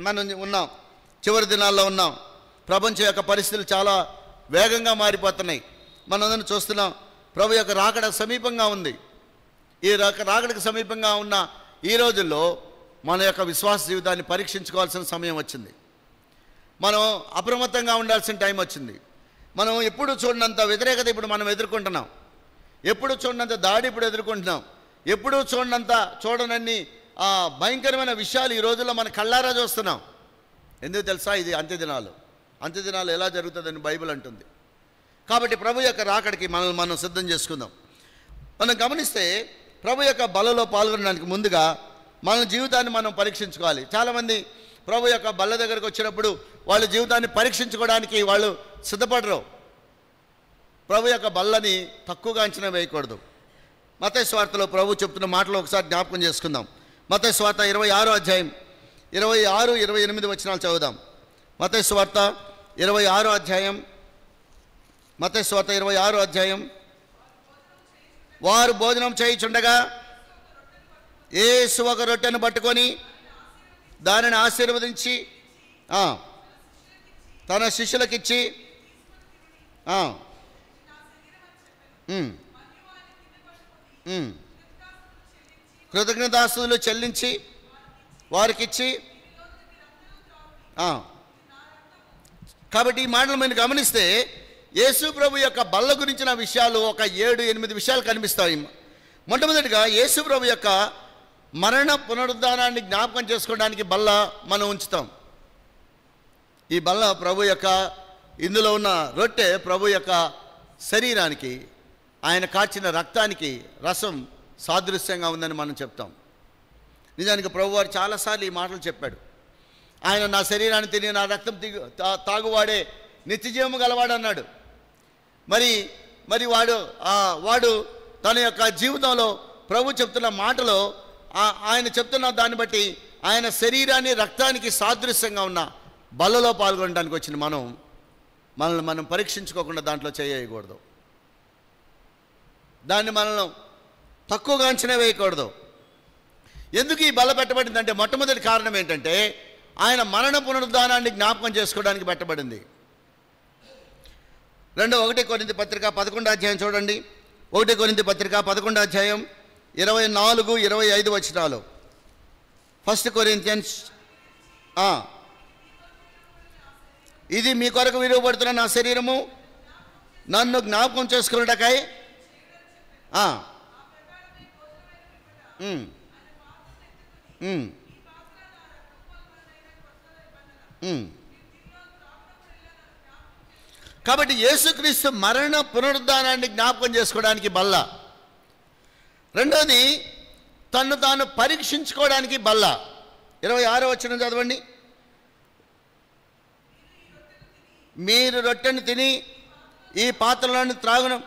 మనం ఉన్నాం, చివరి దినాల్లో ఉన్నాం. ప్రపంచం యొక్క పరిస్థితులు చాలా వేగంగా మారిపోతున్నాయి. మనందరం చూస్తున్నాం. ప్రభు యొక్క రాకడ సమీపంగా ఉంది. ఈ రాకడకు సమీపంగా ఉన్న ఈ రోజుల్లో మన యొక్క విశ్వాస జీవితాన్ని పరీక్షించుకోవాల్సిన సమయం వచ్చింది. మనం అప్రమత్తంగా ఉండాల్సిన టైం వచ్చింది. మనం ఎప్పుడు చూడనంత వ్యతిరేకత ఇప్పుడు మనం ఎదుర్కొంటున్నాం. ఎప్పుడు చూడనంత దాడి ఇప్పుడు ఎదుర్కొంటున్నాం. ఎప్పుడూ చూడనన్ని భయంకరమైన విషయాలు ఈ రోజుల్లో మన కళ్ళారా చూస్తున్నాం. ఎందుకు తెలుసా? ఇది అంత్యదినాలు ఎలా జరుగుతుందని బైబిల్ అంటుంది. కాబట్టి ప్రభు యొక్క రాకడికి మనం సిద్ధం చేసుకుందాం. మనం గమనిస్తే ప్రభు యొక్క బలలో పాల్గొనడానికి ముందుగా మన జీవితాన్ని మనం పరీక్షించుకోవాలి. చాలామంది ప్రభు యొక్క బల్ల దగ్గరకు వచ్చినప్పుడు వాళ్ళ జీవితాన్ని పరీక్షించుకోవడానికి వాళ్ళు సిద్ధపడరు. ప్రభు యొక్క బల్లని తక్కువగా అంచనా వేయకూడదు. మత్తయి సువార్తలో ప్రభు చెప్తున్న మాటలు ఒకసారి జ్ఞాపకం చేసుకుందాం. మత్తయి సువార్త 26వ అధ్యాయం 26, 28 వచనాలు చదువుదాం. మత్తయి సువార్త 26వ అధ్యాయం. మత్తయి సువార్త 26వ అధ్యాయం. వారు భోజనం చేయుచుండగా యేసు ఒక రొట్టెను పట్టుకొని దానిని ఆశీర్వదించి తన శిష్యులకిచ్చి కృతజ్ఞతాస్తుతులు చెల్లించి వారికిచ్చి. కాబట్టి ఈ మాటలు మీరు గమనిస్తే యేసు ప్రభు యొక్క బల్ల గురించిన విషయాలు ఒక 7-8 విషయాలు కనిపిస్తాయి. మొట్టమొదటిగా యేసు ప్రభు యొక్క మరణ పునరుద్ధానాన్ని జ్ఞాపకం చేసుకోవడానికి బల్ల మనం ఉంచుతాం. ఈ బల్ల ప్రభు యొక్క, ఇందులో ఉన్న రొట్టె ప్రభు యొక్క శరీరానికి, ఆయన కాచిన రక్తానికి రసం సాదృశ్యంగా ఉందని మనం చెప్తాం. నిజానికి ప్రభువారు చాలాసార్లు ఈ మాటలు చెప్పాడు. ఆయన నా శరీరాన్ని తిని నా రక్తం తాగువాడే నిత్యజీవము గలవాడు అన్నాడు. మరి వాడు తన యొక్క జీవితంలో ప్రభు చెప్తున్న మాటలో ఆయన చెప్తున్న దాన్ని బట్టి ఆయన శరీరాన్ని రక్తానికి సాదృశ్యంగా ఉన్న బల్లలో పాల్గొనడానికి వచ్చిన మనల్ని మనం పరీక్షించుకోకుండా దాంట్లో చేయకూడదు. దాన్ని మనల్ని తక్కువగా అంచనా వేయకూడదు. ఎందుకు ఈ బల్ల పెట్టబడిందంటే మొట్టమొదటి కారణం ఏంటంటే ఆయన మరణ పునరుద్ధానాన్ని జ్ఞాపకం చేసుకోవడానికి పెట్టబడింది. 1 కొరింథీ పత్రిక 11వ అధ్యాయం చూడండి. 1 కొరింథీ పత్రిక 11వ అధ్యాయం 24, 25 వచనాలు. 1 కొరింథియన్స్. ఇది మీ కొరకు విలువబడుతున్న నా శరీరము, నన్ను జ్ఞాపకం చేసుకున్నటకై. కాబట్టి యేసుక్రీస్తు మరణ పునరుద్ధానాన్ని జ్ఞాపకం చేసుకోవడానికి బల్ల. రెండోది తన్ను తాను పరీక్షించుకోవడానికి బల్ల. 26వ వచనం చదవండి. మీరు రొట్టెను తిని ఈ పాత్రలను త్రాగును.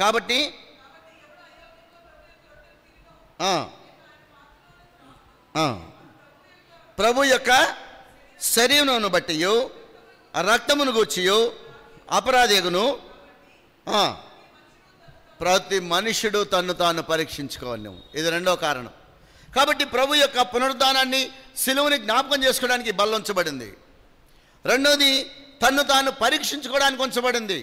కాబట్టి ప్రభు యొక్క శరీరమును బట్టి రక్తమును గూర్చియు అపరాధిగును ప్రతి మనుషుడు తన్ను తాను పరీక్షించుకోవాలి. ఇది రెండో కారణం. కాబట్టి ప్రభు యొక్క పునరుద్ధానాన్ని, సిలువని జ్ఞాపకం చేసుకోవడానికి బల్ల ఉంచబడింది. రెండోది తన్ను తాను పరీక్షించుకోవడానికి ఉంచబడింది.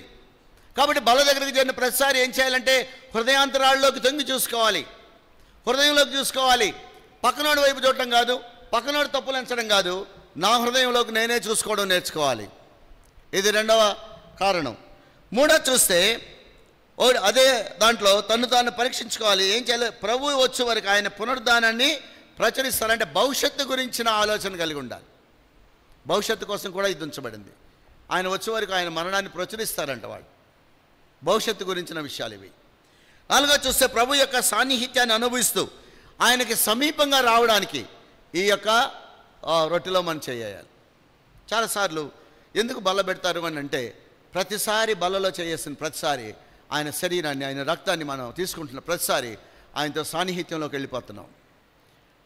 కాబట్టి బల్ల దగ్గరికి చేరిన ప్రతిసారి ఏం చేయాలంటే హృదయాంతరాల్లోకి తొంగి చూసుకోవాలి, హృదయంలోకి చూసుకోవాలి. పక్కనోడి వైపు చూడటం కాదు, పక్కనోడు తప్పులు ఎంచడం కాదు, నా హృదయంలోకి నేనే చూసుకోవడం నేర్చుకోవాలి. ఇది రెండవ కారణం. మూడో చూస్తే అదే దాంట్లో తన్ను తాను పరీక్షించుకోవాలి. ఏం చేయాలి? ప్రభు వచ్చే వరకు ఆయన పునరుద్ధానాన్ని ప్రచురిస్తారంటే భవిష్యత్తు గురించిన ఆలోచన కలిగి ఉండాలి. భవిష్యత్తు కోసం కూడా ఇది ఉంచబడింది. ఆయన వచ్చే వరకు ఆయన మరణాన్ని ప్రచురిస్తారంట వాళ్ళు. భవిష్యత్తు గురించిన విషయాలు ఇవి. నాలుగో చూస్తే ప్రభు యొక్క సాన్నిహిత్యాన్ని అనుభవిస్తూ ఆయనకి సమీపంగా రావడానికి ఈ యొక్క రొట్టెలో మనం చేయాలి. చాలాసార్లు ఎందుకు బల్ల పెడతారు అని అంటే ప్రతిసారి బల్లలో చేసిన ప్రతిసారి ఆయన శరీరాన్ని, ఆయన రక్తాన్ని మనం తీసుకుంటున్న ప్రతిసారి ఆయనతో సాన్నిహిత్యంలోకి వెళ్ళిపోతున్నాం.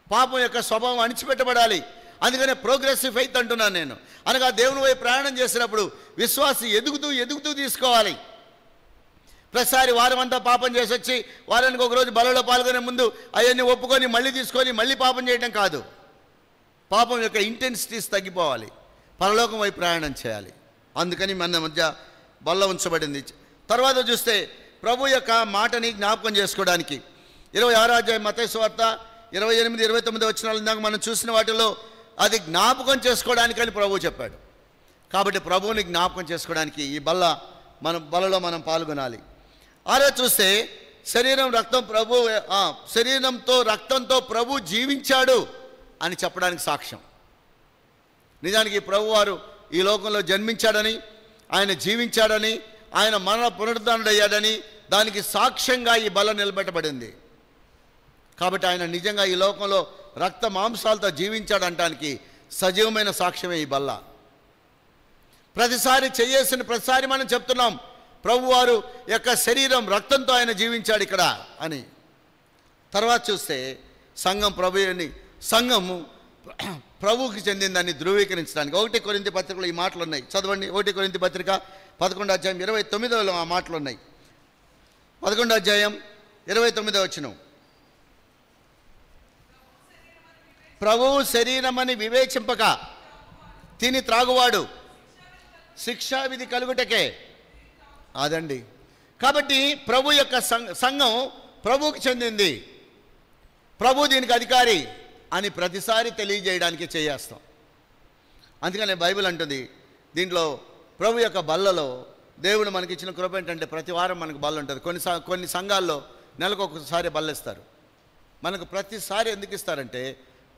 పాపం యొక్క స్వభావం అణిచిపెట్టబడాలి. అందుకనే ప్రోగ్రెసివ్ ఫెయిత్ అంటున్నాను నేను. అనగా దేవుని వైపు ప్రయాణం చేసినప్పుడు విశ్వాసం ఎదుగుతూ తీసుకోవాలి. ప్రతిసారి వారం అంతా పాపం చేసి వచ్చి వారానికి ఒకరోజు బలలో పాల్గొనే ముందు అవన్నీ ఒప్పుకొని మళ్ళీ తీసుకొని మళ్ళీ పాపం చేయడం కాదు. పాపం యొక్క ఇంటెన్సిటీస్ తగ్గిపోవాలి, పరలోకం వైపు ప్రయాణం చేయాలి. అందుకని మన మధ్య బల్ల ఉంచబడింది. తర్వాత చూస్తే ప్రభు యొక్క మాటని జ్ఞాపకం చేసుకోవడానికి 26వ అధ్యాయం మత్తయి సువార్త 28, 29 వచనాలు ఇందాక మనం చూసిన వాటిలో అది జ్ఞాపకం చేసుకోవడానికని ప్రభు చెప్పాడు. కాబట్టి ప్రభువుని జ్ఞాపకం చేసుకోవడానికి ఈ బలలో మనం పాల్గొనాలి. చూస్తే శరీరంతో రక్తంతో ప్రభు జీవించాడు అని చెప్పడానికి సాక్ష్యం. నిజానికి ప్రభువారు ఈ లోకంలో జన్మించాడని, ఆయన జీవించాడని, ఆయన మరణ పునరుద్ధరణయ్యాడని దానికి సాక్ష్యంగా ఈ బల్ల నిలబెట్టబడింది. కాబట్టి ఆయన నిజంగా ఈ లోకంలో రక్త మాంసాలతో జీవించాడంటానికి సజీవమైన సాక్ష్యమే ఈ బల్ల. ప్రతిసారి మనం చెప్తున్నాం ప్రభువారు యొక్క శరీరం రక్తంతో ఆయన జీవించాడు ఇక్కడ అని. తర్వాత చూస్తే సంఘము ప్రభువుకి చెందిందని ధృవీకరించడానికి 1 కొరింథీ పత్రికలో ఈ మాటలు ఉన్నాయి. చదవండి. 1 కొరింథీ పత్రిక 11వ అధ్యాయం 29లో ఆ మాటలు ఉన్నాయి. 11వ అధ్యాయం 29వ వచనం, ప్రభువు శరీరమని వివేచింపక తిని త్రాగువాడు శిక్షావిధి కలుగుటకే. అదండి. కాబట్టి ప్రభు యొక్క సంఘం ప్రభువుకి చెందింది, ప్రభు దీనికి అధికారి అని ప్రతిసారి తెలియజేయడానికి చేస్తాం. అందుకనే బైబిల్ అంటుంది దీంట్లో ప్రభు యొక్క బల్లలో దేవుడు మనకిచ్చిన కృప ఏంటంటే ప్రతి వారం మనకు బల్ల ఉంటుంది. కొన్ని సంఘాల్లో నెలకు ఒకసారి బల్లిస్తారు. మనకు ప్రతిసారి ఎందుకు ఇస్తారంటే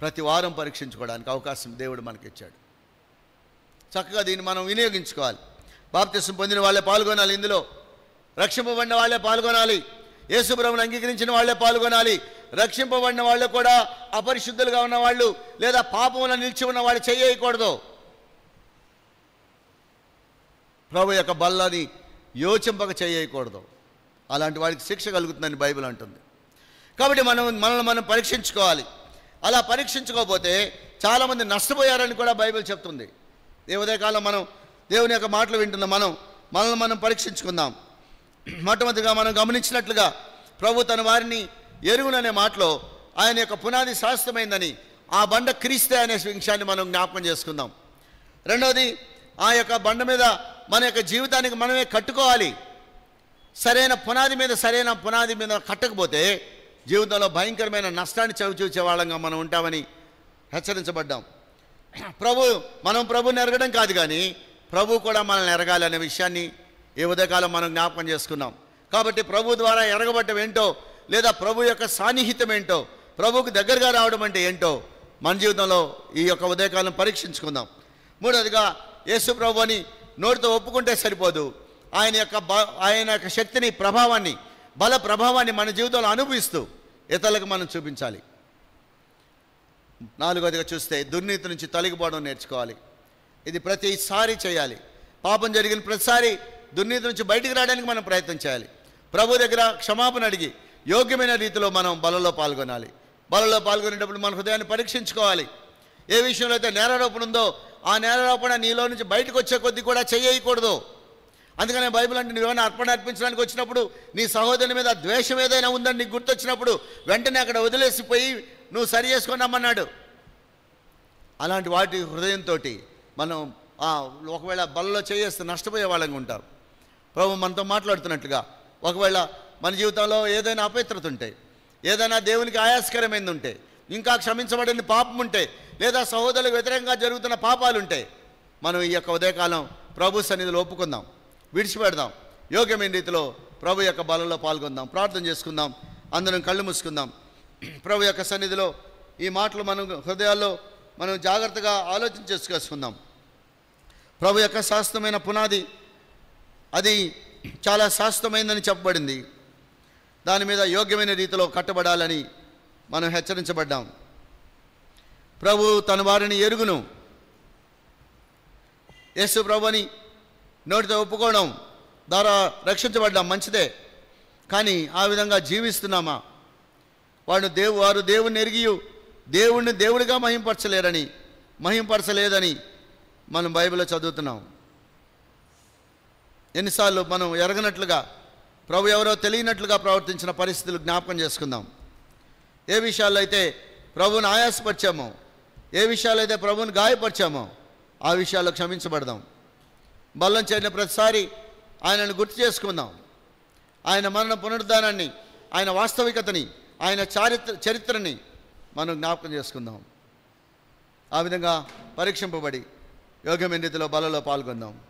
ప్రతి వారం పరీక్షించుకోవడానికి అవకాశం దేవుడు మనకి ఇచ్చాడు. చక్కగా దీన్ని మనం వినియోగించుకోవాలి. బాప్తిసం పొందిన వాళ్ళే పాల్గొనాలి, ఇందులో రక్షింపబడిన వాళ్ళే పాల్గొనాలి, యేసు ప్రభువుని అంగీకరించిన వాళ్ళే పాల్గొనాలి. రక్షింపబడిన వాళ్ళు కూడా అపరిశుద్ధులుగా ఉన్నవాళ్ళు లేదా పాపంలో నిలిచి ఉన్న వాళ్ళు చేయకూడదు. ప్రభు యొక్క బల్లని యోచింపక చేయకూడదు. అలాంటి వాడికి శిక్ష కలుగుతుందని బైబిల్ అంటుంది. కాబట్టి మనల్ని మనం పరీక్షించుకోవాలి. అలా పరీక్షించుకోకపోతే చాలామంది నష్టపోయారని కూడా బైబిల్ చెప్తుంది. ఈ ఉదయకాలం మనం దేవుని యొక్క మాటలు వింటున్నాం. మనల్ని మనం పరీక్షించుకుందాం. మొట్టమొదటిగా మనం గమనించినట్లుగా ప్రభు తన వారిని ఎరుగుననే మాటలో ఆయన యొక్క పునాది శాశ్వతమైందని, ఆ బండ క్రీస్తే అనే విషయాన్ని మనం జ్ఞాపకం చేసుకుందాం. రెండవది, ఆ యొక్క బండ మీద మన యొక్క జీవితానికి మనమే కట్టుకోవాలి. సరైన పునాది మీద కట్టకపోతే జీవితంలో భయంకరమైన నష్టాన్ని చవిచూచే వాళ్ళంగా మనం ఉంటామని హెచ్చరించబడ్డాం. మనం ప్రభుని ఎరగడం కాదు, కానీ ప్రభు కూడా మనల్ని ఎరగాలి అనే విషయాన్ని ఈ ఉదయకాలం మనం జ్ఞాపకం చేసుకున్నాం. కాబట్టి ప్రభు ద్వారా ఎరగబడటం ఏంటో, లేదా ప్రభు యొక్క సాన్నిహిత్యం ఏంటో, ప్రభువుకు దగ్గరగా రావడం అంటే ఏంటో మన జీవితంలో ఈ యొక్క ఉదయకాలం పరీక్షించుకుందాం. మూడవదిగా, యేసు ప్రభుని నోటితో ఒప్పుకుంటే సరిపోదు, ఆయన యొక్క శక్తిని, బల ప్రభావాన్ని మన జీవితంలో అనుభవిస్తూ ఇతరులకు మనం చూపించాలి. నాలుగవదిగా చూస్తే, దుర్నీతి నుంచి తొలగిపోవడం నేర్చుకోవాలి. ఇది ప్రతిసారి చేయాలి. పాపం జరిగిన ప్రతిసారి దుర్నీతి నుంచి బయటికి రావడానికి మనం ప్రయత్నం చేయాలి. ప్రభు దగ్గర క్షమాపణ అడిగి యోగ్యమైన రీతిలో మనం బలలో పాల్గొనాలి. బలలో పాల్గొనేటప్పుడు మన హృదయాన్ని పరీక్షించుకోవాలి. ఏ విషయంలో అయితే నేరారోపణ ఉందో ఆ నేరారోపణ నీలో నుంచి బయటకు వచ్చే కొద్దీ కూడా చేయకూడదు. అందుకనే బైబిల్ అంటే నువ్వేమైనా అర్పణ అర్పించడానికి వచ్చినప్పుడు నీ సహోదరుని మీద ద్వేషం ఏదైనా ఉందని నీకు గుర్తొచ్చినప్పుడు వెంటనే అక్కడ వదిలేసిపోయి నువ్వు సరి చేసుకున్నామన్నాడు. అలాంటి వాటి హృదయంతో మనం ఒకవేళ బలలో చేస్తే నష్టపోయే వాళ్ళంగా ఉంటారు. ప్రభు మనతో మాట్లాడుతున్నట్లుగా ఒకవేళ మన జీవితంలో ఏదైనా అపవిత్రత ఉంటే, ఏదైనా దేవునికి ఆయాస్కరమైంది ఉంటే, ఇంకా క్షమించబడిన పాపం ఉంటే, లేదా సహోదరులకు వ్యతిరేకంగా జరుగుతున్న పాపాలుంటే మనం ఈ యొక్క ఉదయకాలం ప్రభు సన్నిధిలో ఒప్పుకుందాం, విడిచిపెడదాం. యోగ్యమైన రీతిలో ప్రభు యొక్క బలలో పాల్గొందాం. ప్రార్థన చేసుకుందాం. అందరం కళ్ళు మూసుకుందాం. ప్రభు యొక్క సన్నిధిలో ఈ మాటలు మనం హృదయాల్లో మనం జాగ్రత్తగా ఆలోచన చేసుకుందాం. ప్రభు యొక్క శాశ్వతమైన పునాది, అది చాలా శాశ్వతమైందని చెప్పబడింది. దాని మీద యోగ్యమైన రీతిలో కట్టబడాలని మనం హెచ్చరించబడ్డాం. ప్రభు తన వారిని ఎరుగును. యేసు ప్రభుని నోటితో ఒప్పుకోవడం ద్వారా రక్షించబడ్డాం, మంచిదే. కానీ ఆ విధంగా జీవిస్తున్నామా? వారు దేవుణ్ణి ఎరిగి దేవుణ్ణి దేవుడిగా మహింపరచలేదని మనం బైబిల్లో చదువుతున్నాం. ఎన్నిసార్లు మనం ఎరగనట్లుగా ప్రభు ఎవరో తెలియనట్లుగా ప్రవర్తించిన పరిస్థితులు జ్ఞాపకం చేసుకుందాం. ఏ విషయాల్లో అయితే ప్రభువుని ఆయాసపరిచామో, ఏ విషయాలు అయితే ప్రభువుని గాయపరిచామో ఆ విషయాల్లో క్షమించబడదాం. బల్లం చేరిన ప్రతిసారి ఆయనను గుర్తు చేసుకుందాం. ఆయన మరణ పునరుద్ధానాన్ని, ఆయన వాస్తవికతని, ఆయన చరిత్రని మనం జ్ఞాపకం చేసుకుందాం. ఆ విధంగా పరీక్షింపబడి యోగ్యమైన రీతిలో బలలో పాల్గొందాం.